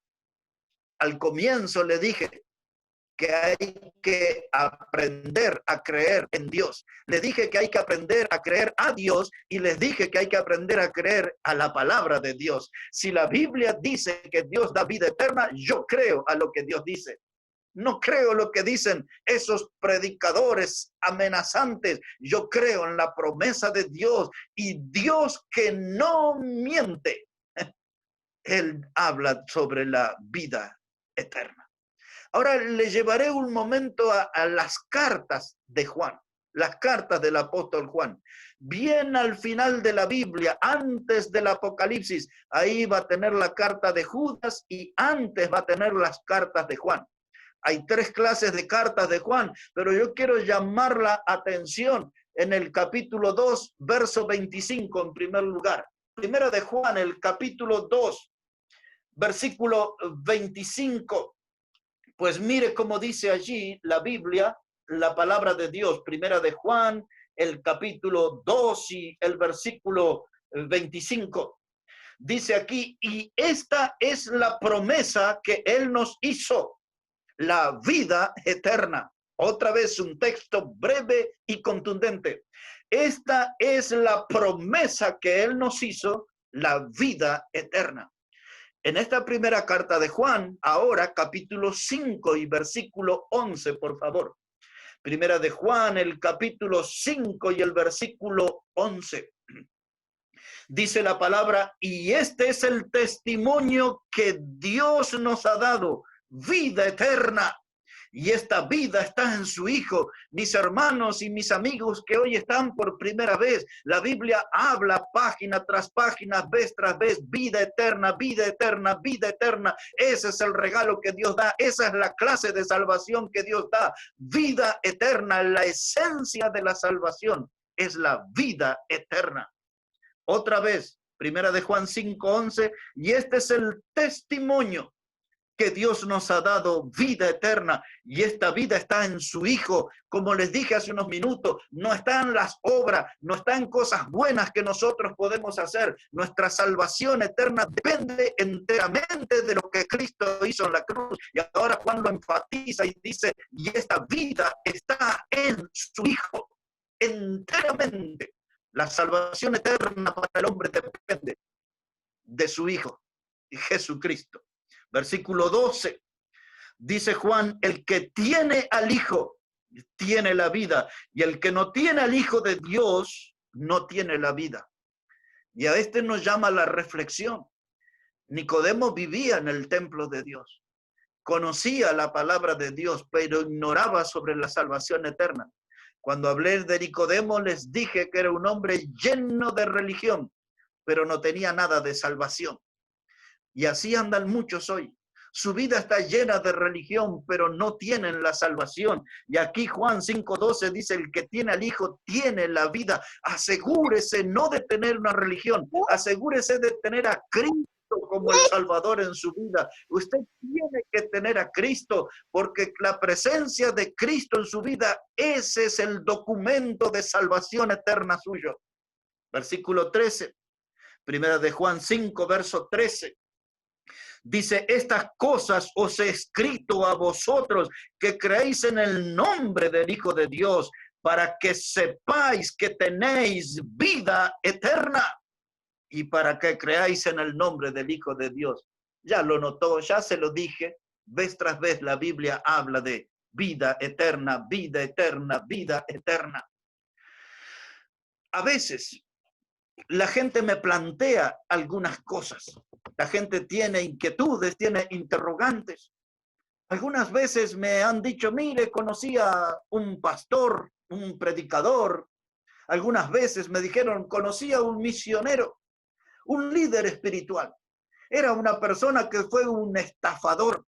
Al comienzo le dije que hay que aprender a creer en Dios. Les dije que hay que aprender a creer a Dios y les dije que hay que aprender a creer a la palabra de Dios. Si la Biblia dice que Dios da vida eterna, yo creo a lo que Dios dice. No creo lo que dicen esos predicadores amenazantes. Yo creo en la promesa de Dios y Dios que no miente. Él habla sobre la vida eterna. Ahora le llevaré un momento a las cartas de Juan, las cartas del apóstol Juan. Bien al final de la Biblia, antes del Apocalipsis, ahí va a tener la carta de Judas y antes va a tener las cartas de Juan. Hay 3 clases de cartas de Juan, pero yo quiero llamar la atención en el capítulo 2, verso 25 en primer lugar. Primera de Juan, el capítulo 2, versículo 25. Pues mire cómo dice allí la Biblia, la palabra de Dios, primera de Juan, el capítulo 2 y el versículo 25. Dice aquí, y esta es la promesa que Él nos hizo, la vida eterna. Otra vez un texto breve y contundente. Esta es la promesa que Él nos hizo, la vida eterna. En esta primera carta de Juan, ahora capítulo 5 y versículo 11, por favor. Primera de Juan, el capítulo 5 y el versículo 11. Dice la palabra, y este es el testimonio que Dios nos ha dado, vida eterna. Y esta vida está en su Hijo. Mis hermanos y mis amigos que hoy están por primera vez, la Biblia habla página tras página, vez tras vez, vida eterna, vida eterna, vida eterna. Ese es el regalo que Dios da. Esa es la clase de salvación que Dios da. Vida eterna, la esencia de la salvación es la vida eterna. Otra vez, primera de Juan 5:11, y este es el testimonio que Dios nos ha dado, vida eterna, y esta vida está en su Hijo. Como les dije hace unos minutos, no está en las obras, no está en cosas buenas que nosotros podemos hacer. Nuestra salvación eterna depende enteramente de lo que Cristo hizo en la cruz. Y ahora Juan lo enfatiza y dice, y esta vida está en su Hijo, enteramente. La salvación eterna para el hombre depende de su Hijo, Jesucristo. Versículo 12, dice Juan, el que tiene al Hijo, tiene la vida, y el que no tiene al Hijo de Dios, no tiene la vida. Y a este nos llama la reflexión. Nicodemo vivía en el templo de Dios, conocía la palabra de Dios, pero ignoraba sobre la salvación eterna. Cuando hablé de Nicodemo, les dije que era un hombre lleno de religión, pero no tenía nada de salvación. Y así andan muchos hoy. Su vida está llena de religión, pero no tienen la salvación. Y aquí Juan 5:12 dice, el que tiene al Hijo tiene la vida. Asegúrese no de tener una religión, asegúrese de tener a Cristo como el Salvador en su vida. Usted tiene que tener a Cristo, porque la presencia de Cristo en su vida, ese es el documento de salvación eterna suyo. Versículo 13, primera de Juan 5, verso 13. Dice, estas cosas os he escrito a vosotros que creéis en el nombre del Hijo de Dios, para que sepáis que tenéis vida eterna y para que creáis en el nombre del Hijo de Dios. Ya lo notó, ya se lo dije, vez tras vez la Biblia habla de vida eterna, vida eterna, vida eterna. A veces la gente me plantea algunas cosas. La gente tiene inquietudes, tiene interrogantes. Algunas veces me han dicho, mire, conocí a un pastor, un predicador. Algunas veces me dijeron, conocí a un misionero, un líder espiritual. Era una persona que fue un estafador.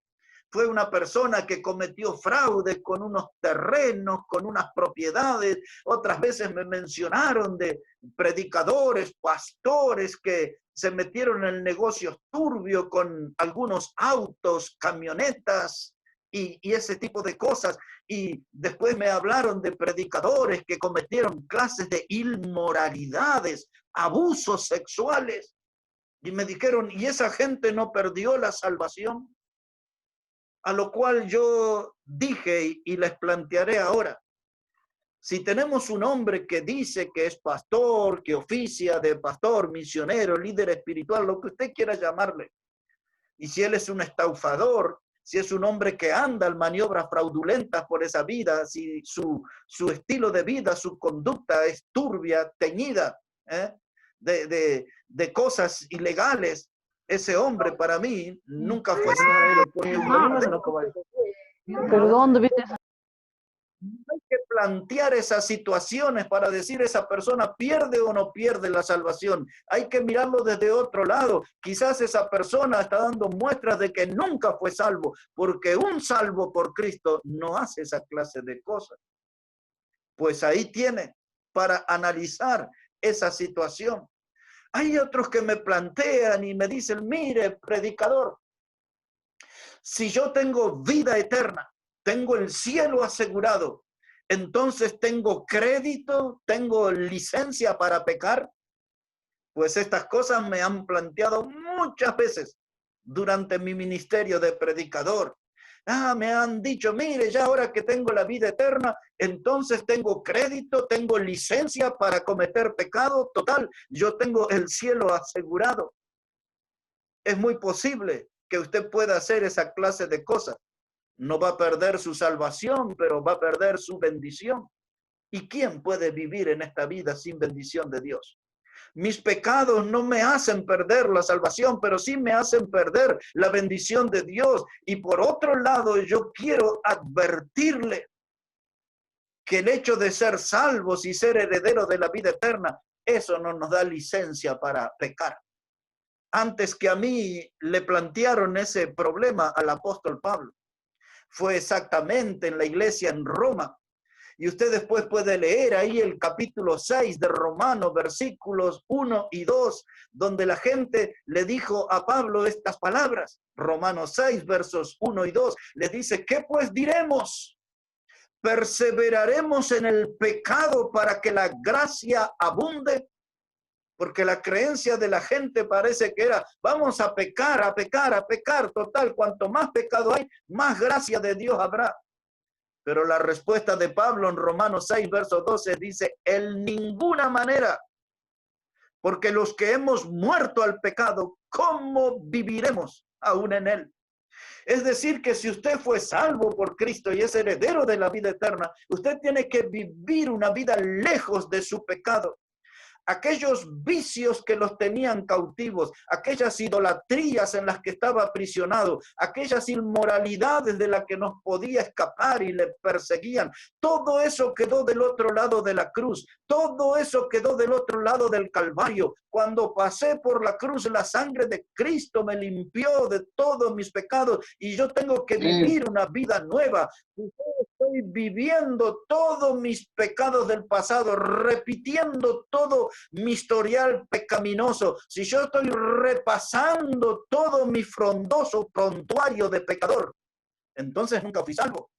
Fue una persona que cometió fraude con unos terrenos, con unas propiedades. Otras veces me mencionaron de predicadores, pastores que se metieron en negocios turbios con algunos autos, camionetas y ese tipo de cosas. Y después me hablaron de predicadores que cometieron clases de inmoralidades, abusos sexuales. Y me dijeron, ¿y esa gente no perdió la salvación? A lo cual yo dije y les plantearé ahora. Si tenemos un hombre que dice que es pastor, que oficia de pastor, misionero, líder espiritual, lo que usted quiera llamarle, y si él es un estafador, si es un hombre que anda en maniobras fraudulentas por esa vida, si su estilo de vida, su conducta es turbia, teñida de cosas ilegales, ese hombre para mí nunca fue salvo, porque Perdón, David. hay que plantear esas situaciones para decir esa persona pierde o no pierde la salvación. Hay que mirarlo desde otro lado. Quizás esa persona está dando muestras de que nunca fue salvo, porque un salvo por Cristo no hace esa clase de cosas. Pues ahí tiene para analizar esa situación. Hay otros que me plantean y me dicen, mire, predicador, si yo tengo vida eterna, tengo el cielo asegurado, entonces tengo crédito, tengo licencia para pecar. Pues estas cosas me han planteado muchas veces durante mi ministerio de predicador. Me han dicho, mire, ya ahora que tengo la vida eterna, entonces tengo crédito, tengo licencia para cometer pecado. Total, yo tengo el cielo asegurado. Es muy posible que usted pueda hacer esa clase de cosas. No va a perder su salvación, pero va a perder su bendición. ¿Y quién puede vivir en esta vida sin bendición de Dios? Mis pecados no me hacen perder la salvación, pero sí me hacen perder la bendición de Dios. Y por otro lado, yo quiero advertirle que el hecho de ser salvos y ser herederos de la vida eterna, eso no nos da licencia para pecar. Antes que a mí le plantearon ese problema al apóstol Pablo. Fue exactamente en la iglesia en Roma. Y usted después puede leer ahí el capítulo 6 de Romanos, versículos 1 y 2, donde la gente le dijo a Pablo estas palabras. Romanos 6, versos 1 y 2, le dice, ¿qué pues diremos? ¿Perseveraremos en el pecado para que la gracia abunde? Porque la creencia de la gente parece que era, vamos a pecar, a pecar, a pecar. Total, cuanto más pecado hay, más gracia de Dios habrá. Pero la respuesta de Pablo en Romanos 6, verso 12 dice, en ninguna manera, porque los que hemos muerto al pecado, ¿cómo viviremos aún en él? Es decir, que si usted fue salvo por Cristo y es heredero de la vida eterna, usted tiene que vivir una vida lejos de su pecado. Aquellos vicios que los tenían cautivos, aquellas idolatrías en las que estaba aprisionado, aquellas inmoralidades de las que no podía escapar y le perseguían, todo eso quedó del otro lado de la cruz, todo eso quedó del otro lado del Calvario. Cuando pasé por la cruz, la sangre de Cristo me limpió de todos mis pecados y yo tengo que vivir una vida nueva. Estoy viviendo todos mis pecados del pasado, repitiendo todo mi historial pecaminoso, si yo estoy repasando todo mi frondoso prontuario de pecador, entonces nunca fui salvo.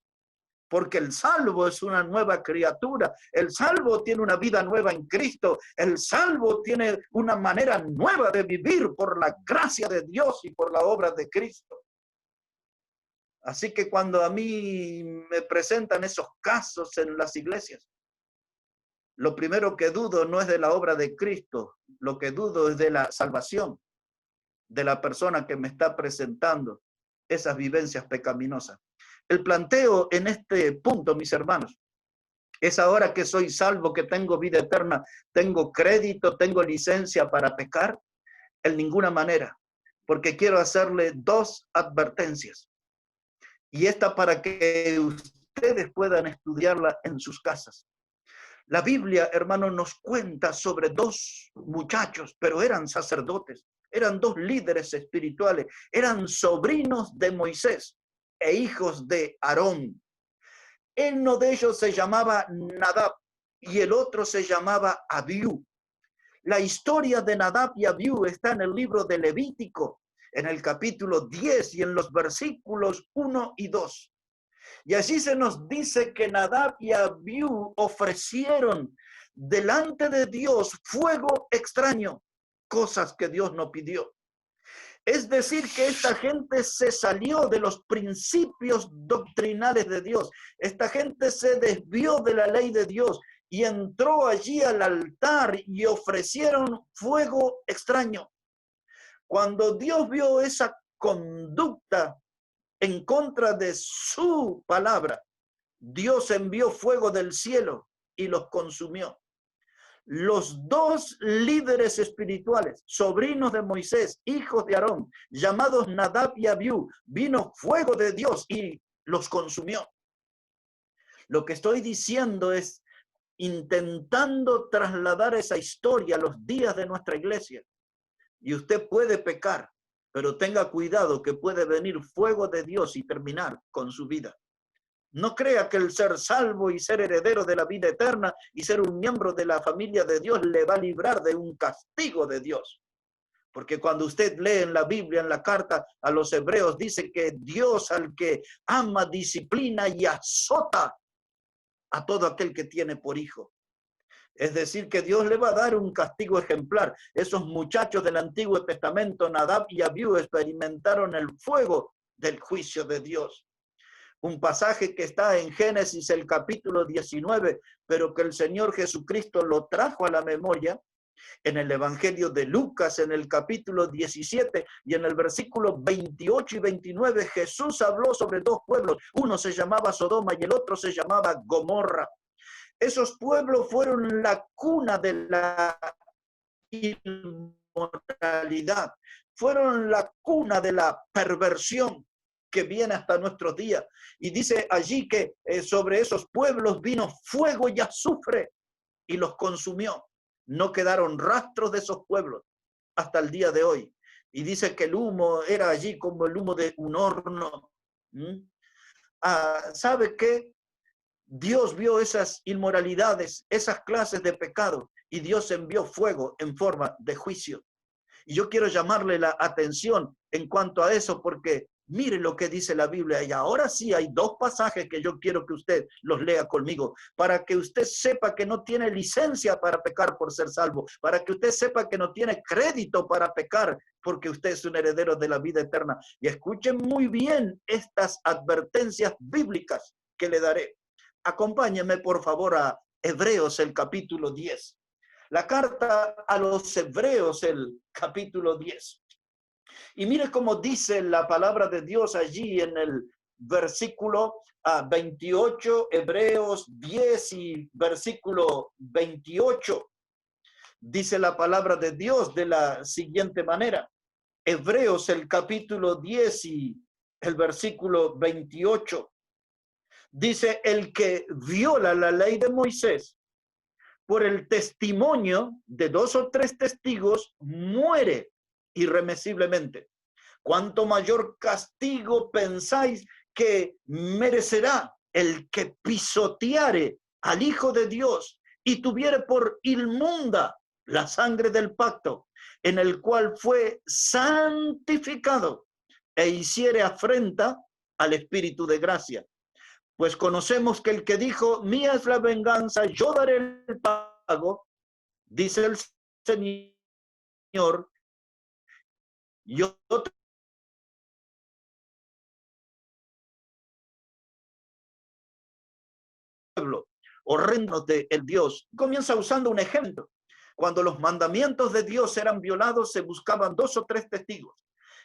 Porque el salvo es una nueva criatura, el salvo tiene una vida nueva en Cristo, el salvo tiene una manera nueva de vivir por la gracia de Dios y por la obra de Cristo. Así que cuando a mí me presentan esos casos en las iglesias, lo primero que dudo no es de la obra de Cristo, lo que dudo es de la salvación de la persona que me está presentando esas vivencias pecaminosas. El planteo en este punto, mis hermanos, es ahora que soy salvo, que tengo vida eterna, tengo crédito, tengo licencia para pecar, en ninguna manera, porque quiero hacerle dos advertencias. Y esta para que ustedes puedan estudiarla en sus casas. La Biblia, hermano, nos cuenta sobre dos muchachos, pero eran sacerdotes, eran dos líderes espirituales, eran sobrinos de Moisés e hijos de Aarón. Uno de ellos se llamaba Nadab y el otro se llamaba Abiú. La historia de Nadab y Abiú está en el libro de Levítico, en el capítulo 10 y en los versículos 1 y 2. Y allí se nos dice que Nadab y Abiú ofrecieron delante de Dios fuego extraño, cosas que Dios no pidió. Es decir, que esta gente se salió de los principios doctrinales de Dios. Esta gente se desvió de la ley de Dios y entró allí al altar y ofrecieron fuego extraño. Cuando Dios vio esa conducta en contra de su palabra, Dios envió fuego del cielo y los consumió. Los dos líderes espirituales, sobrinos de Moisés, hijos de Aarón, llamados Nadab y Abiú, vino fuego de Dios y los consumió. Lo que estoy diciendo es intentando trasladar esa historia a los días de nuestra iglesia. Y usted puede pecar, pero tenga cuidado que puede venir fuego de Dios y terminar con su vida. No crea que el ser salvo y ser heredero de la vida eterna y ser un miembro de la familia de Dios le va a librar de un castigo de Dios. Porque cuando usted lee en la Biblia, en la carta a los hebreos, dice que Dios al que ama, disciplina y azota a todo aquel que tiene por hijo. Es decir, que Dios le va a dar un castigo ejemplar. Esos muchachos del Antiguo Testamento, Nadab y Abiú, experimentaron el fuego del juicio de Dios. Un pasaje que está en Génesis, el capítulo 19, pero que el Señor Jesucristo lo trajo a la memoria en el Evangelio de Lucas, en el capítulo 17 y en el versículo 28 y 29, Jesús habló sobre dos pueblos. Uno se llamaba Sodoma y el otro se llamaba Gomorra. Esos pueblos fueron la cuna de la inmoralidad, fueron la cuna de la perversión que viene hasta nuestros días. Y dice allí que sobre esos pueblos vino fuego y azufre y los consumió. No quedaron rastros de esos pueblos hasta el día de hoy. Y dice que el humo era allí como el humo de un horno. ¿Sabe qué? Dios vio esas inmoralidades, esas clases de pecado, y Dios envió fuego en forma de juicio. Y yo quiero llamarle la atención en cuanto a eso, porque mire lo que dice la Biblia. Y ahora sí hay dos pasajes que yo quiero que usted los lea conmigo, para que usted sepa que no tiene licencia para pecar por ser salvo, para que usted sepa que no tiene crédito para pecar, porque usted es un heredero de la vida eterna. Y escuchen muy bien estas advertencias bíblicas que le daré. Acompáñenme, por favor, a Hebreos, el capítulo 10. La carta a los Hebreos, el capítulo 10. Y mire cómo dice la palabra de Dios allí en el versículo 28, Hebreos 10 y versículo 28. Dice la palabra de Dios de la siguiente manera. Hebreos, el capítulo 10 y el versículo 28. Dice, el que viola la ley de Moisés por el testimonio de dos o tres testigos muere irremisiblemente. ¿Cuánto mayor castigo pensáis que merecerá el que pisoteare al Hijo de Dios y tuviere por inmunda la sangre del pacto, en el cual fue santificado e hiciere afrenta al Espíritu de gracia? Pues conocemos que el que dijo, mía es la venganza, yo daré el pago, dice el Señor, yo pueblo, horrendo de el Dios. Comienza usando un ejemplo. Cuando los mandamientos de Dios eran violados, se buscaban dos o tres testigos.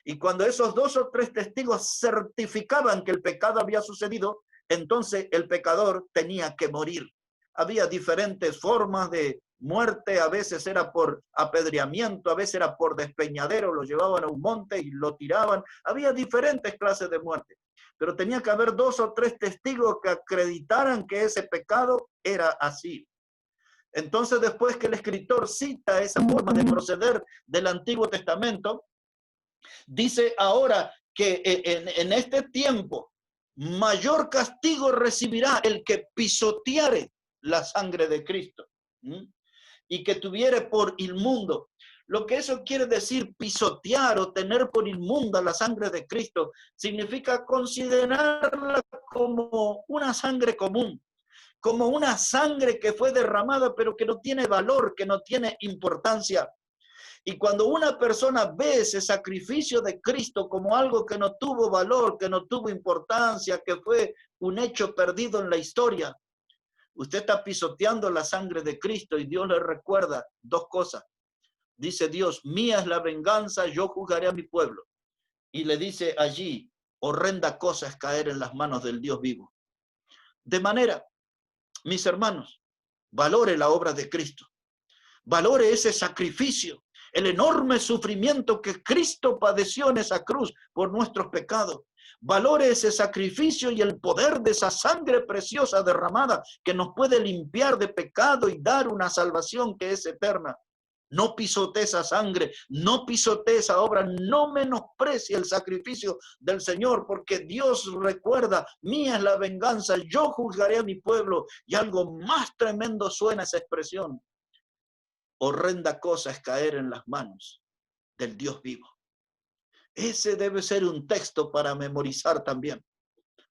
Y cuando esos dos o tres testigos certificaban que el pecado había sucedido, entonces el pecador tenía que morir. Había diferentes formas de muerte, a veces era por apedreamiento, a veces era por despeñadero, lo llevaban a un monte y lo tiraban. Había diferentes clases de muerte, pero tenía que haber dos o tres testigos que acreditaran que ese pecado era así. Entonces, después que el escritor cita esa forma de proceder del Antiguo Testamento, dice ahora que en este tiempo mayor castigo recibirá el que pisoteare la sangre de Cristo. y que tuviere por inmundo. Lo que eso quiere decir, pisotear o tener por inmunda la sangre de Cristo, significa considerarla como una sangre común, como una sangre que fue derramada, pero que no tiene valor, que no tiene importancia. Y cuando una persona ve ese sacrificio de Cristo como algo que no tuvo valor, que no tuvo importancia, que fue un hecho perdido en la historia, usted está pisoteando la sangre de Cristo y Dios le recuerda dos cosas. Dice Dios, mía es la venganza, yo juzgaré a mi pueblo. Y le dice allí, horrenda cosa es caer en las manos del Dios vivo. De manera, mis hermanos, valore la obra de Cristo. Valore ese sacrificio, el enorme sufrimiento que Cristo padeció en esa cruz por nuestros pecados. Valore ese sacrificio y el poder de esa sangre preciosa derramada que nos puede limpiar de pecado y dar una salvación que es eterna. No pisotee esa sangre, no pisotee esa obra, no menosprecie el sacrificio del Señor, porque Dios recuerda, mía es la venganza, yo juzgaré a mi pueblo. Y algo más tremendo suena esa expresión. Horrenda cosa es caer en las manos del Dios vivo. Ese debe ser un texto para memorizar también.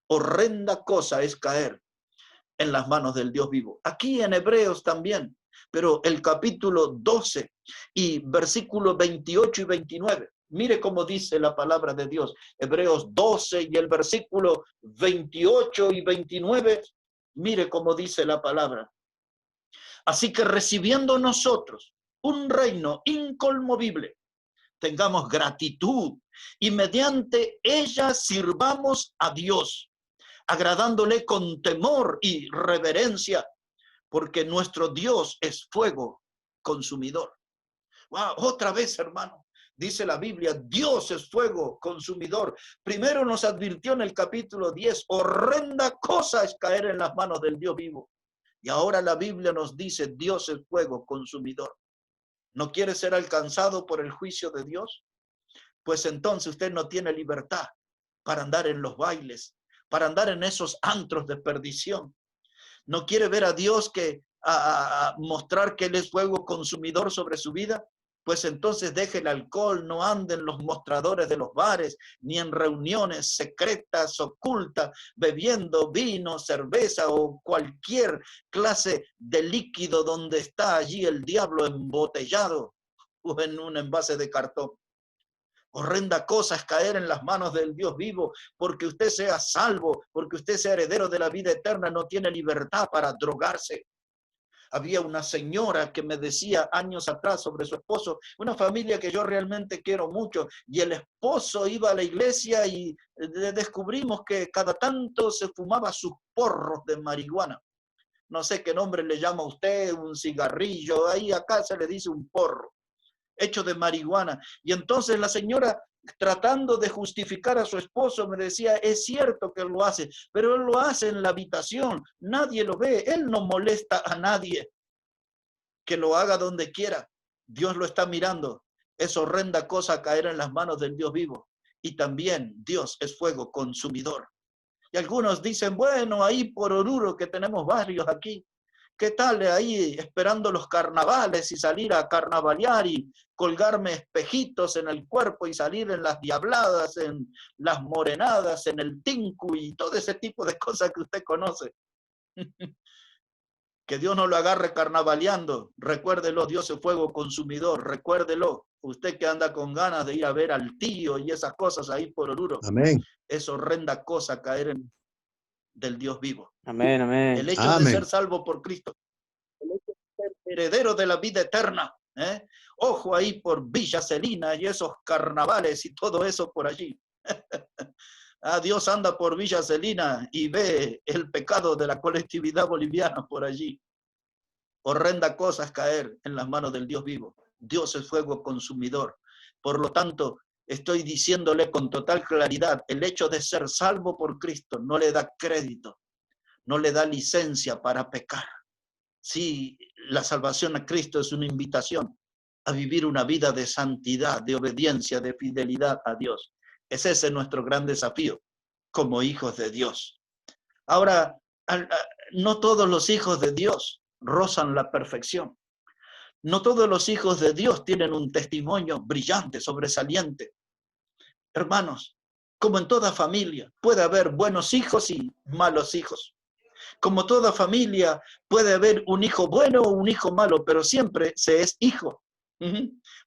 Horrenda cosa es caer en las manos del Dios vivo. Aquí en Hebreos también, pero el capítulo 12 y versículos 28 y 29. Mire cómo dice la palabra de Dios. Hebreos 12 y el versículo 28 y 29. Mire cómo dice la palabra. Así que recibiendo nosotros un reino inconmovible, tengamos gratitud y mediante ella sirvamos a Dios, agradándole con temor y reverencia, porque nuestro Dios es fuego consumidor. Wow, otra vez, hermano, dice la Biblia, Dios es fuego consumidor. Primero nos advirtió en el capítulo 10, horrenda cosa es caer en las manos del Dios vivo. Y ahora la Biblia nos dice, Dios es fuego consumidor. ¿No quiere ser alcanzado por el juicio de Dios? Pues entonces usted no tiene libertad para andar en los bailes, para andar en esos antros de perdición. ¿No quiere ver a Dios que mostrar que Él es fuego consumidor sobre su vida? Pues entonces deje el alcohol, no ande en los mostradores de los bares, ni en reuniones secretas, ocultas, bebiendo vino, cerveza o cualquier clase de líquido donde está allí el diablo embotellado o en un envase de cartón. Horrenda cosa es caer en las manos del Dios vivo, porque usted sea salvo, porque usted sea heredero de la vida eterna, no tiene libertad para drogarse. Había una señora que me decía años atrás sobre su esposo, una familia que yo realmente quiero mucho, y el esposo iba a la iglesia y descubrimos que cada tanto se fumaba sus porros de marihuana. No sé qué nombre le llama a usted, un cigarrillo, ahí acá se le dice un porro, hecho de marihuana. Y entonces la señora, tratando de justificar a su esposo, me decía, es cierto que él lo hace, pero él lo hace en la habitación, nadie lo ve, él no molesta a nadie, que lo haga donde quiera, Dios lo está mirando. Es horrenda cosa caer en las manos del Dios vivo. Y también Dios es fuego consumidor. Y algunos dicen, bueno, ahí por Oruro, que tenemos varios aquí, ¿qué tal ahí esperando los carnavales y salir a carnavalear y colgarme espejitos en el cuerpo y salir en las diabladas, en las morenadas, en el tinku y todo ese tipo de cosas que usted conoce? Que Dios no lo agarre carnavaleando. Recuérdelo, Dios es fuego consumidor. Recuérdelo. Usted que anda con ganas de ir a ver al tío y esas cosas ahí por Oruro. Amén. Es horrenda cosa caer en del Dios vivo. Amén, amén. El hecho de ser salvo por Cristo, el hecho de ser heredero de la vida eterna. Ojo ahí por Villa Celina y esos carnavales y todo eso por allí. Dios anda por Villa Celina y ve el pecado de la colectividad boliviana por allí. Horrenda cosa es caer en las manos del Dios vivo. Dios es fuego consumidor. Por lo tanto, estoy diciéndole con total claridad, el hecho de ser salvo por Cristo no le da crédito, no le da licencia para pecar. Sí, la salvación a Cristo es una invitación a vivir una vida de santidad, de obediencia, de fidelidad a Dios. Ese es nuestro gran desafío como hijos de Dios. Ahora, no todos los hijos de Dios rozan la perfección. No todos los hijos de Dios tienen un testimonio brillante, sobresaliente. Hermanos, como en toda familia, puede haber buenos hijos y malos hijos. Como toda familia, puede haber un hijo bueno o un hijo malo, pero siempre se es hijo.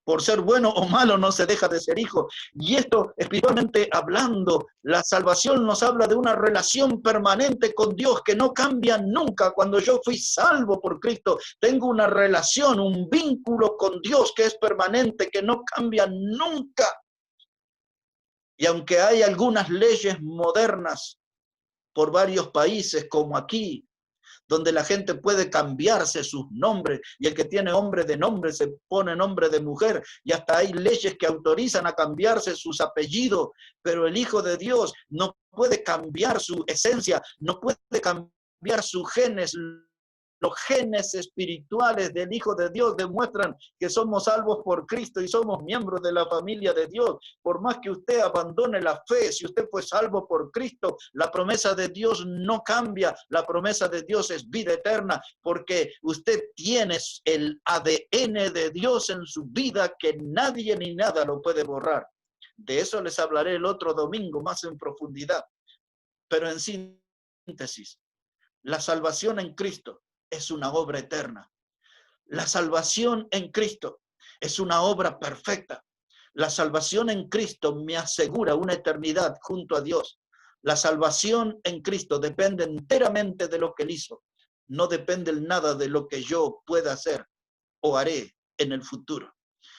Por ser bueno o malo no se deja de ser hijo. Y esto, espiritualmente hablando, la salvación nos habla de una relación permanente con Dios que no cambia nunca. Cuando yo fui salvo por Cristo, tengo una relación, un vínculo con Dios que es permanente, que no cambia nunca. Y aunque hay algunas leyes modernas por varios países, como aquí, donde la gente puede cambiarse sus nombres, y el que tiene hombre de nombre se pone nombre de mujer, y hasta hay leyes que autorizan a cambiarse sus apellidos, pero el Hijo de Dios no puede cambiar su esencia, no puede cambiar sus genes. Los genes espirituales del Hijo de Dios demuestran que somos salvos por Cristo y somos miembros de la familia de Dios. Por más que usted abandone la fe, si usted fue salvo por Cristo, la promesa de Dios no cambia. La promesa de Dios es vida eterna, porque usted tiene el ADN de Dios en su vida que nadie ni nada lo puede borrar. De eso les hablaré el otro domingo más en profundidad. Pero en síntesis, la salvación en Cristo es una obra eterna. La salvación en Cristo es una obra perfecta. La salvación en Cristo me asegura una eternidad junto a Dios. La salvación en Cristo depende enteramente de lo que Él hizo. No depende nada de lo que yo pueda hacer o haré en el futuro.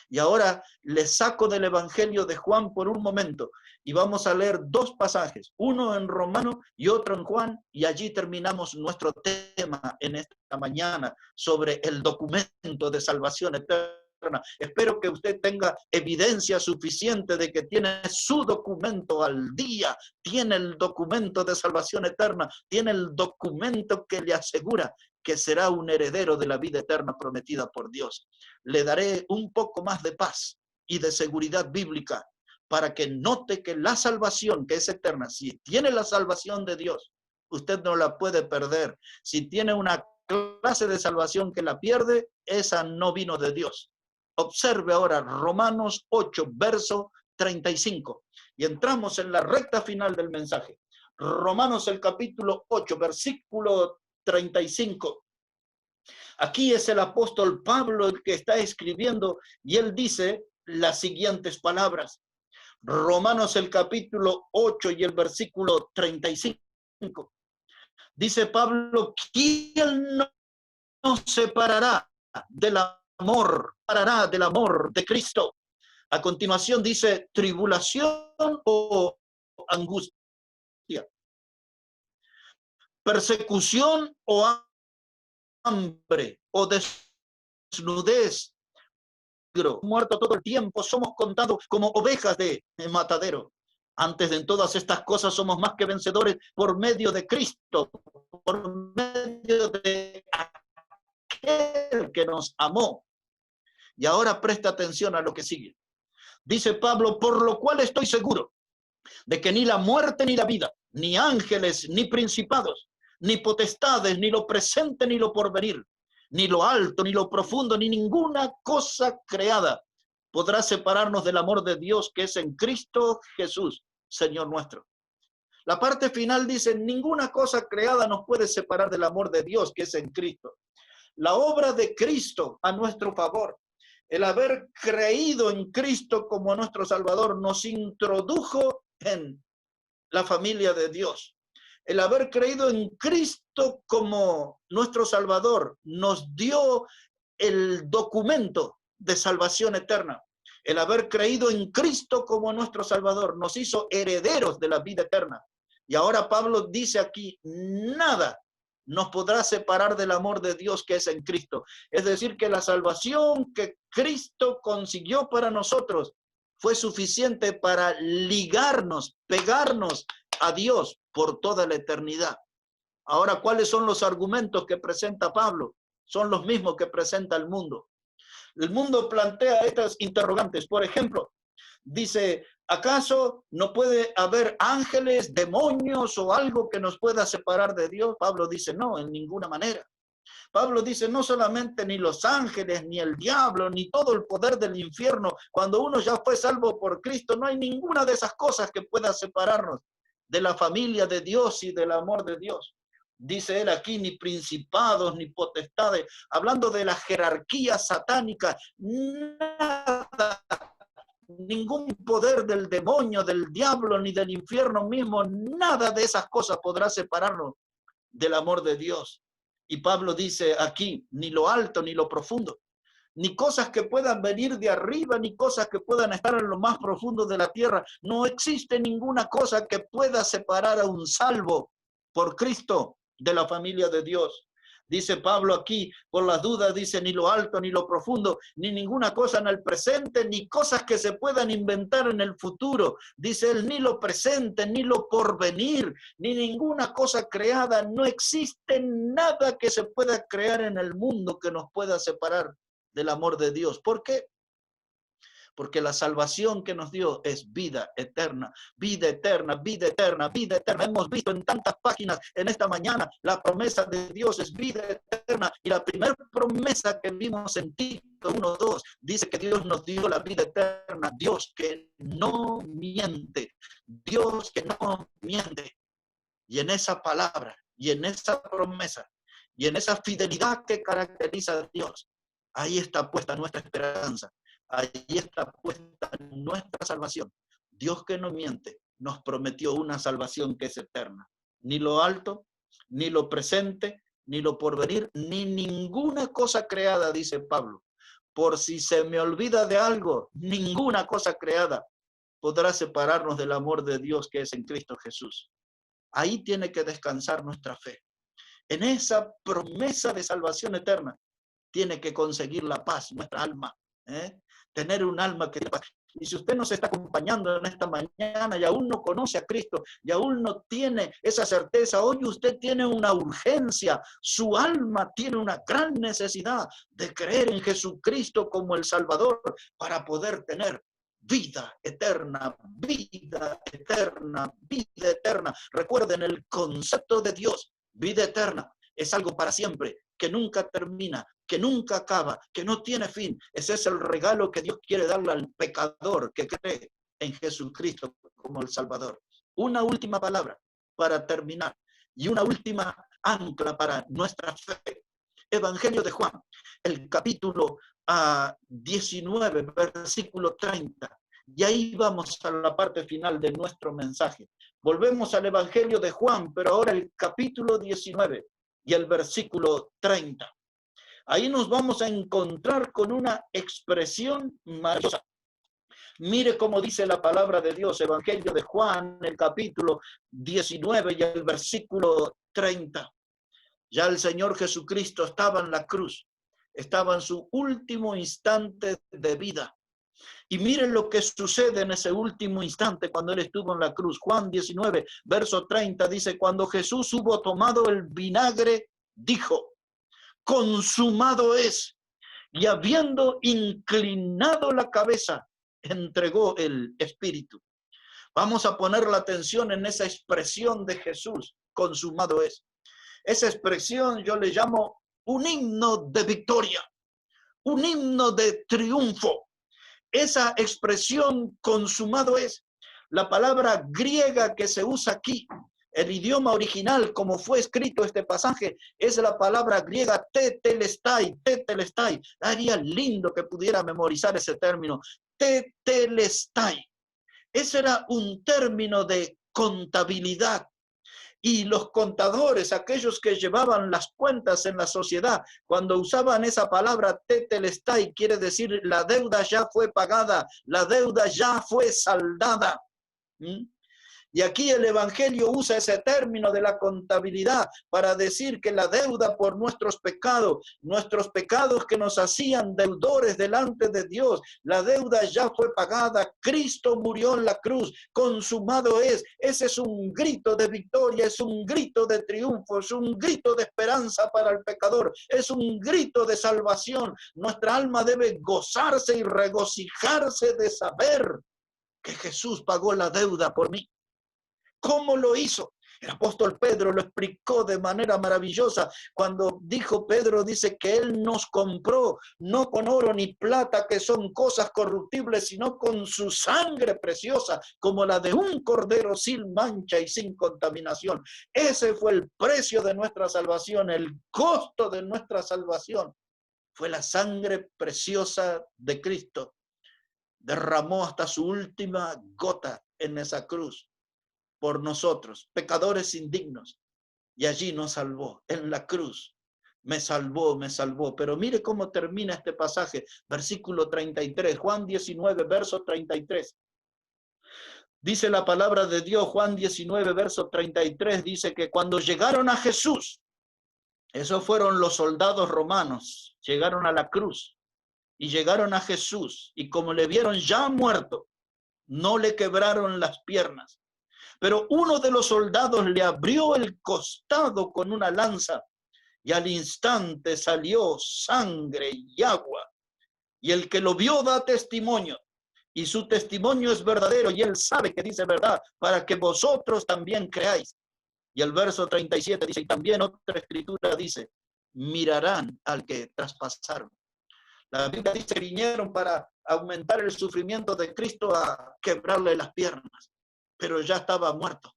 Y ahora le saco del Evangelio de Juan por un momento y vamos a leer dos pasajes, uno en Romano y otro en Juan, y allí terminamos nuestro tema en esta mañana sobre el documento de salvación eterna. Espero que usted tenga evidencia suficiente de que tiene su documento al día, tiene el documento de salvación eterna, tiene el documento que le asegura que será un heredero de la vida eterna prometida por Dios. Le daré un poco más de paz y de seguridad bíblica para que note que la salvación, que es eterna, si tiene la salvación de Dios, usted no la puede perder. Si tiene una clase de salvación que la pierde, esa no vino de Dios. Observe ahora Romanos 8, verso 35. Y entramos en la recta final del mensaje. Romanos el capítulo 8, versículo 35. Aquí es el apóstol Pablo el que está escribiendo y él dice las siguientes palabras. Romanos el capítulo 8 y el versículo 35. Dice Pablo, ¿quién nos separará del parará del amor de Cristo? A continuación dice, tribulación o angustia, persecución o hambre o desnudez, muerto todo el tiempo, somos contados como ovejas de matadero. Antes de todas estas cosas somos más que vencedores por medio de Cristo, por medio de aquel que nos amó. Y ahora presta atención a lo que sigue. Dice Pablo, por lo cual estoy seguro de que ni la muerte ni la vida, ni ángeles, ni principados, ni potestades, ni lo presente, ni lo porvenir, ni lo alto, ni lo profundo, ni ninguna cosa creada podrá separarnos del amor de Dios que es en Cristo Jesús, Señor nuestro. La parte final dice, ninguna cosa creada nos puede separar del amor de Dios que es en Cristo. La obra de Cristo a nuestro favor, el haber creído en Cristo como nuestro Salvador, nos introdujo en la familia de Dios. El haber creído en Cristo como nuestro Salvador nos dio el documento de salvación eterna. El haber creído en Cristo como nuestro Salvador nos hizo herederos de la vida eterna. Y ahora Pablo dice aquí, nada nos podrá separar del amor de Dios que es en Cristo. Es decir, que la salvación que Cristo consiguió para nosotros fue suficiente para ligarnos, pegarnos a Dios por toda la eternidad. Ahora, ¿cuáles son los argumentos que presenta Pablo? Son los mismos que presenta el mundo. El mundo plantea estas interrogantes. Por ejemplo, dice, ¿acaso no puede haber ángeles, demonios o algo que nos pueda separar de Dios? Pablo dice, no, en ninguna manera. Pablo dice, no solamente ni los ángeles, ni el diablo, ni todo el poder del infierno. Cuando uno ya fue salvo por Cristo, no hay ninguna de esas cosas que pueda separarnos de la familia de Dios y del amor de Dios. Dice él aquí, ni principados, ni potestades, hablando de la jerarquía satánica, nada, ningún poder del demonio, del diablo, ni del infierno mismo, nada de esas cosas podrá separarnos del amor de Dios. Y Pablo dice aquí, ni lo alto, ni lo profundo, ni cosas que puedan venir de arriba, ni cosas que puedan estar en lo más profundo de la tierra. No existe ninguna cosa que pueda separar a un salvo por Cristo de la familia de Dios. Dice Pablo aquí, por las dudas, dice, ni lo alto, ni lo profundo, ni ninguna cosa en el presente, ni cosas que se puedan inventar en el futuro. Dice él, ni lo presente, ni lo porvenir, ni ninguna cosa creada. No existe nada que se pueda crear en el mundo que nos pueda separar del amor de Dios. ¿Por qué? Porque la salvación que nos dio es vida eterna, vida eterna, vida eterna, vida eterna. Hemos visto en tantas páginas en esta mañana, la promesa de Dios es vida eterna. Y la primera promesa que vimos en Tito 1:2 dice que Dios nos dio la vida eterna. Dios que no miente, Dios que no miente. Y en esa palabra, y en esa promesa, y en esa fidelidad que caracteriza a Dios, ahí está puesta nuestra esperanza. Ahí está puesta nuestra salvación. Dios que no miente, nos prometió una salvación que es eterna. Ni lo alto, ni lo presente, ni lo porvenir, ni ninguna cosa creada, dice Pablo. Por si se me olvida de algo, ninguna cosa creada podrá separarnos del amor de Dios que es en Cristo Jesús. Ahí tiene que descansar nuestra fe. En esa promesa de salvación eterna tiene que conseguir la paz nuestra alma. Tener un alma que... Y si usted nos está acompañando en esta mañana y aún no conoce a Cristo y aún no tiene esa certeza, hoy usted tiene una urgencia, su alma tiene una gran necesidad de creer en Jesucristo como el Salvador para poder tener vida eterna, vida eterna, vida eterna. Recuerden el concepto de Dios, vida eterna, es algo para siempre, que nunca termina, que nunca acaba, que no tiene fin. Ese es el regalo que Dios quiere darle al pecador que cree en Jesucristo como el Salvador. Una última palabra para terminar y una última ancla para nuestra fe. Evangelio de Juan, el capítulo 19, versículo 30. Y ahí vamos a la parte final de nuestro mensaje. Volvemos al Evangelio de Juan, pero ahora el capítulo 19 y el versículo 30. Ahí nos vamos a encontrar con una expresión maravillosa. Mire cómo dice la palabra de Dios, Evangelio de Juan, el capítulo 19 y el versículo 30. Ya el Señor Jesucristo estaba en la cruz, estaba en su último instante de vida. Y miren lo que sucede en ese último instante cuando Él estuvo en la cruz. Juan 19, verso 30 dice, cuando Jesús hubo tomado el vinagre, dijo, consumado es. Y habiendo inclinado la cabeza, entregó el espíritu. Vamos a poner la atención en esa expresión de Jesús, consumado es. Esa expresión yo le llamo un himno de victoria, un himno de triunfo. Esa expresión consumado es la palabra griega que se usa aquí. El idioma original, como fue escrito este pasaje, es la palabra griega tetelestai, tetelestai. Haría lindo que pudiera memorizar ese término, tetelestai. Ese era un término de contabilidad. Y los contadores, aquellos que llevaban las cuentas en la sociedad, cuando usaban esa palabra tetelestai, quiere decir la deuda ya fue pagada, la deuda ya fue saldada. Y aquí el Evangelio usa ese término de la contabilidad para decir que la deuda por nuestros pecados que nos hacían deudores delante de Dios, la deuda ya fue pagada. Cristo murió en la cruz, consumado es. Ese es un grito de victoria, es un grito de triunfo, es un grito de esperanza para el pecador, es un grito de salvación. Nuestra alma debe gozarse y regocijarse de saber que Jesús pagó la deuda por mí. ¿Cómo lo hizo? El apóstol Pedro lo explicó de manera maravillosa cuando dijo, Pedro dice que él nos compró no con oro ni plata, que son cosas corruptibles, sino con su sangre preciosa, como la de un cordero sin mancha y sin contaminación. Ese fue el precio de nuestra salvación, el costo de nuestra salvación. Fue la sangre preciosa de Cristo. Derramó hasta su última gota en esa cruz por nosotros, pecadores indignos, y allí nos salvó, en la cruz. Me salvó, me salvó. Pero mire cómo termina este pasaje, versículo 33, Juan 19, verso 33. Dice la palabra de Dios, Juan 19, verso 33, dice que cuando llegaron a Jesús, esos fueron los soldados romanos, llegaron a la cruz y llegaron a Jesús, y como le vieron ya muerto, no le quebraron las piernas. Pero uno de los soldados le abrió el costado con una lanza y al instante salió sangre y agua. Y el que lo vio da testimonio, y su testimonio es verdadero, y él sabe que dice verdad, para que vosotros también creáis. Y el verso 37 dice, y también otra escritura dice, mirarán al que traspasaron. La Biblia dice que vinieron para aumentar el sufrimiento de Cristo a quebrarle las piernas, pero ya estaba muerto.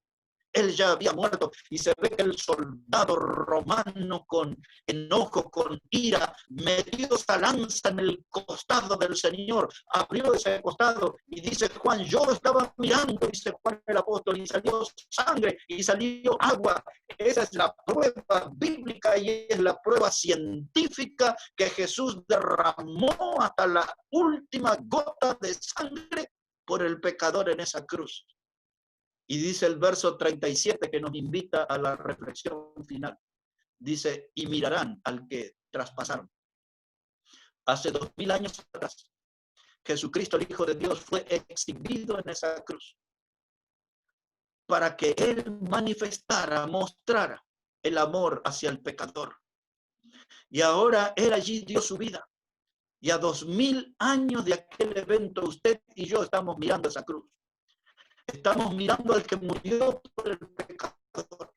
Él ya había muerto y se ve que el soldado romano con enojo, con ira, metió esa lanza en el costado del Señor, abrió ese costado y dice Juan, yo estaba mirando, dice Juan el apóstol, y salió sangre y salió agua. Esa es la prueba bíblica y es la prueba científica que Jesús derramó hasta la última gota de sangre por el pecador en esa cruz. Y dice el verso 37 que nos invita a la reflexión final. Dice, y mirarán al que traspasaron. Hace 2000 años atrás, Jesucristo, el Hijo de Dios, fue exhibido en esa cruz para que Él manifestara, mostrara el amor hacia el pecador. Y ahora Él allí dio su vida. Y a 2000 años de aquel evento, usted y yo estamos mirando esa cruz. Estamos mirando al que murió por el pecador.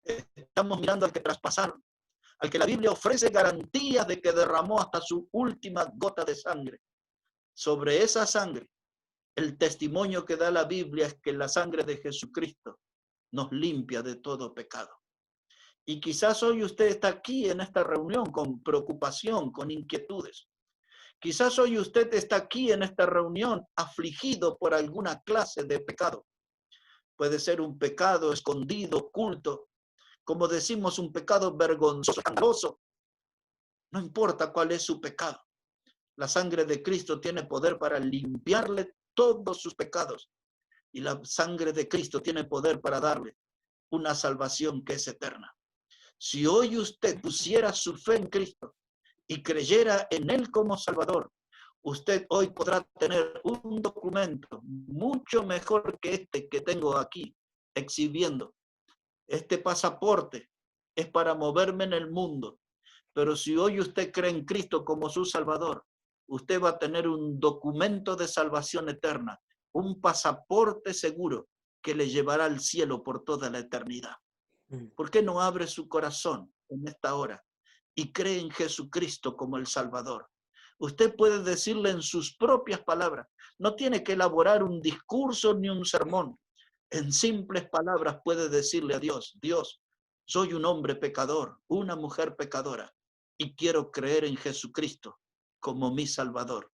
Estamos mirando al que traspasaron, al que la Biblia ofrece garantías de que derramó hasta su última gota de sangre. Sobre esa sangre, el testimonio que da la Biblia es que la sangre de Jesucristo nos limpia de todo pecado. Y quizás hoy usted está aquí en esta reunión con preocupación, con inquietudes. Quizás hoy usted está aquí en esta reunión afligido por alguna clase de pecado. Puede ser un pecado escondido, oculto, como decimos, un pecado vergonzoso, escandaloso. No importa cuál es su pecado. La sangre de Cristo tiene poder para limpiarle todos sus pecados. Y la sangre de Cristo tiene poder para darle una salvación que es eterna. Si hoy usted pusiera su fe en Cristo y creyera en Él como Salvador, usted hoy podrá tener un documento mucho mejor que este que tengo aquí exhibiendo. Este pasaporte es para moverme en el mundo, pero si hoy usted cree en Cristo como su Salvador, usted va a tener un documento de salvación eterna, un pasaporte seguro que le llevará al cielo por toda la eternidad. ¿Por qué no abre su corazón en esta hora y cree en Jesucristo como el Salvador? Usted puede decirle en sus propias palabras, no tiene que elaborar un discurso ni un sermón. En simples palabras puede decirle a Dios, Dios, soy un hombre pecador, una mujer pecadora, y quiero creer en Jesucristo como mi Salvador.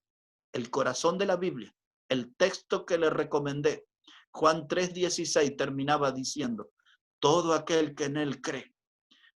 El corazón de la Biblia, el texto que le recomendé, Juan 3:16, terminaba diciendo, todo aquel que en Él cree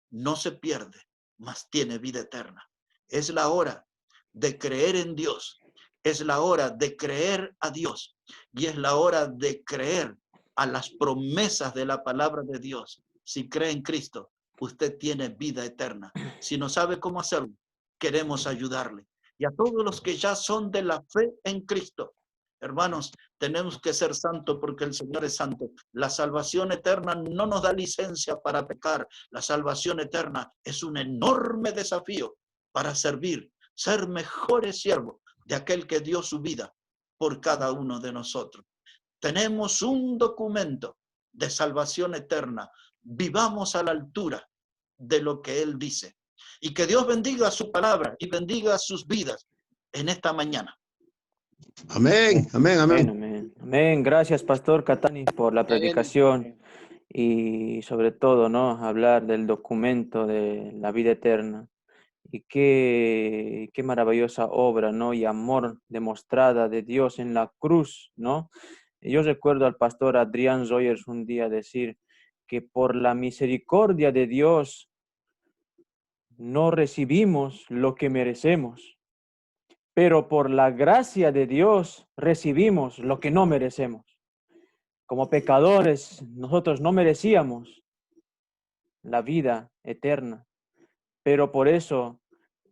no se pierde, mas tiene vida eterna. Es la hora de creer en Dios, es la hora de creer a Dios y es la hora de creer a las promesas de la palabra de Dios. Si cree en Cristo, usted tiene vida eterna. Si no sabe cómo hacerlo, queremos ayudarle. Y a todos los que ya son de la fe en Cristo, hermanos, tenemos que ser santos porque el Señor es santo. La salvación eterna no nos da licencia para pecar. La salvación eterna es un enorme desafío para servir, ser mejores siervos de aquel que dio su vida por cada uno de nosotros. Tenemos un documento de salvación eterna. Vivamos a la altura de lo que Él dice. Y que Dios bendiga su palabra y bendiga sus vidas en esta mañana. Amén, amén, amén. Amén, amén. Gracias, Pastor Catani, por la predicación y sobre todo, ¿no? Hablar del documento de la vida eterna. Y qué maravillosa obra, ¿no? Y amor demostrada de Dios en la cruz, ¿no? Yo recuerdo al pastor Adrián Zoyers un día decir que por la misericordia de Dios no recibimos lo que merecemos, pero por la gracia de Dios recibimos lo que no merecemos. Como pecadores, nosotros no merecíamos la vida eterna, pero por eso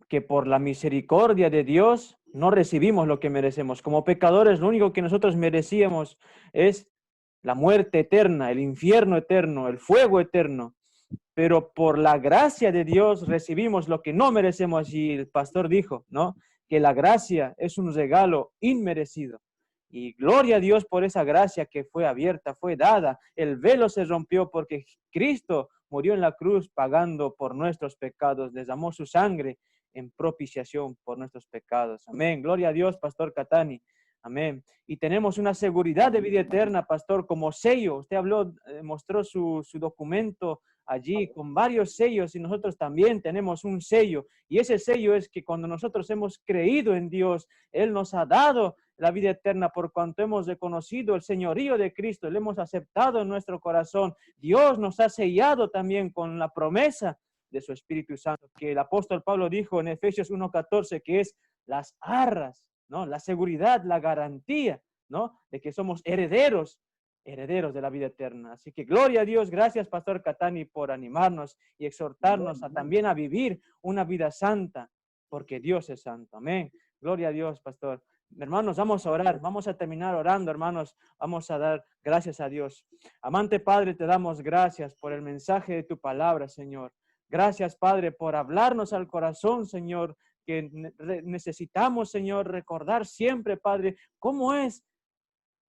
que por la misericordia de Dios no recibimos lo que merecemos. Como pecadores, lo único que nosotros merecíamos es la muerte eterna, el infierno eterno, el fuego eterno. Pero por la gracia de Dios recibimos lo que no merecemos. Y el pastor dijo, ¿no? Que la gracia es un regalo inmerecido. Y gloria a Dios por esa gracia que fue abierta, fue dada. El velo se rompió porque Cristo murió en la cruz pagando por nuestros pecados, derramó su sangre en propiciación por nuestros pecados. Amén. Gloria a Dios, Pastor Catani. Amén. Y tenemos una seguridad de vida eterna, Pastor, como sello. Usted habló, mostró su documento allí con varios sellos y nosotros también tenemos un sello. Y ese sello es que cuando nosotros hemos creído en Dios, Él nos ha dado la vida eterna por cuanto hemos reconocido el señorío de Cristo, le hemos aceptado en nuestro corazón. Dios nos ha sellado también con la promesa de su Espíritu Santo, que el apóstol Pablo dijo en Efesios 1:14, que es las arras, ¿no? La seguridad, la garantía, ¿no? De que somos herederos de la vida eterna. Así que gloria a Dios, gracias Pastor Catani por animarnos y exhortarnos también a vivir una vida santa, porque Dios es santo. Amén. Gloria a Dios, Pastor. Hermanos, vamos a orar, vamos a terminar orando, hermanos, vamos a dar gracias a Dios. Amante Padre, te damos gracias por el mensaje de tu palabra, Señor. Gracias, Padre, por hablarnos al corazón, Señor, que necesitamos, Señor, recordar siempre, Padre, cómo es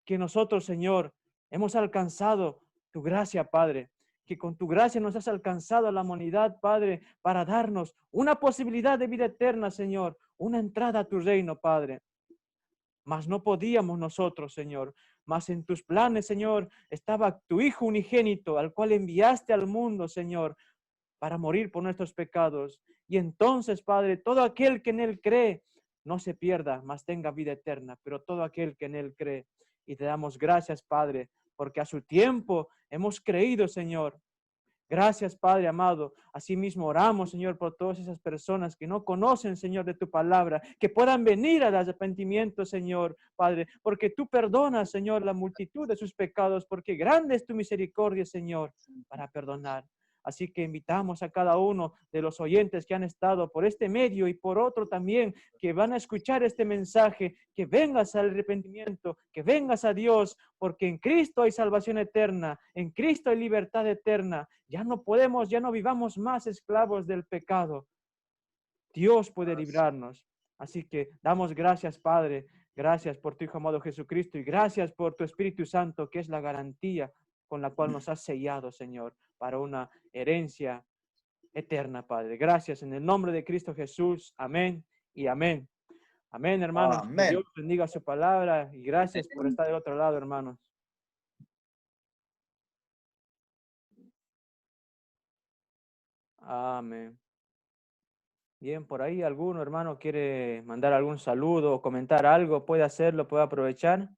que nosotros, Señor, hemos alcanzado tu gracia, Padre, que con tu gracia nos has alcanzado a la humanidad, Padre, para darnos una posibilidad de vida eterna, Señor, una entrada a tu reino, Padre. Mas no podíamos nosotros, Señor. Mas en tus planes, Señor, estaba tu Hijo unigénito, al cual enviaste al mundo, Señor, para morir por nuestros pecados. Y entonces, Padre, todo aquel que en Él cree, no se pierda, mas tenga vida eterna. Pero todo aquel que en Él cree. Y te damos gracias, Padre, porque a su tiempo hemos creído, Señor. Gracias, Padre amado. Asimismo oramos, Señor, por todas esas personas que no conocen, Señor, de tu palabra, que puedan venir al arrepentimiento, Señor, Padre, porque tú perdonas, Señor, la multitud de sus pecados, porque grande es tu misericordia, Señor, para perdonar. Así que invitamos a cada uno de los oyentes que han estado por este medio y por otro también que van a escuchar este mensaje, que vengas al arrepentimiento, que vengas a Dios, porque en Cristo hay salvación eterna, en Cristo hay libertad eterna. Ya no vivamos más esclavos del pecado. Dios puede librarnos. Así que damos gracias, Padre. Gracias por tu Hijo amado Jesucristo y gracias por tu Espíritu Santo, que es la garantía con la cual nos has sellado, Señor, para una herencia eterna, Padre. Gracias en el nombre de Cristo Jesús. Amén y amén. Amén, hermanos. Que Amén. Dios bendiga su palabra y gracias por estar del otro lado, hermanos. Amén. Bien, por ahí alguno hermano quiere mandar algún saludo o comentar algo, puede hacerlo, puede aprovechar.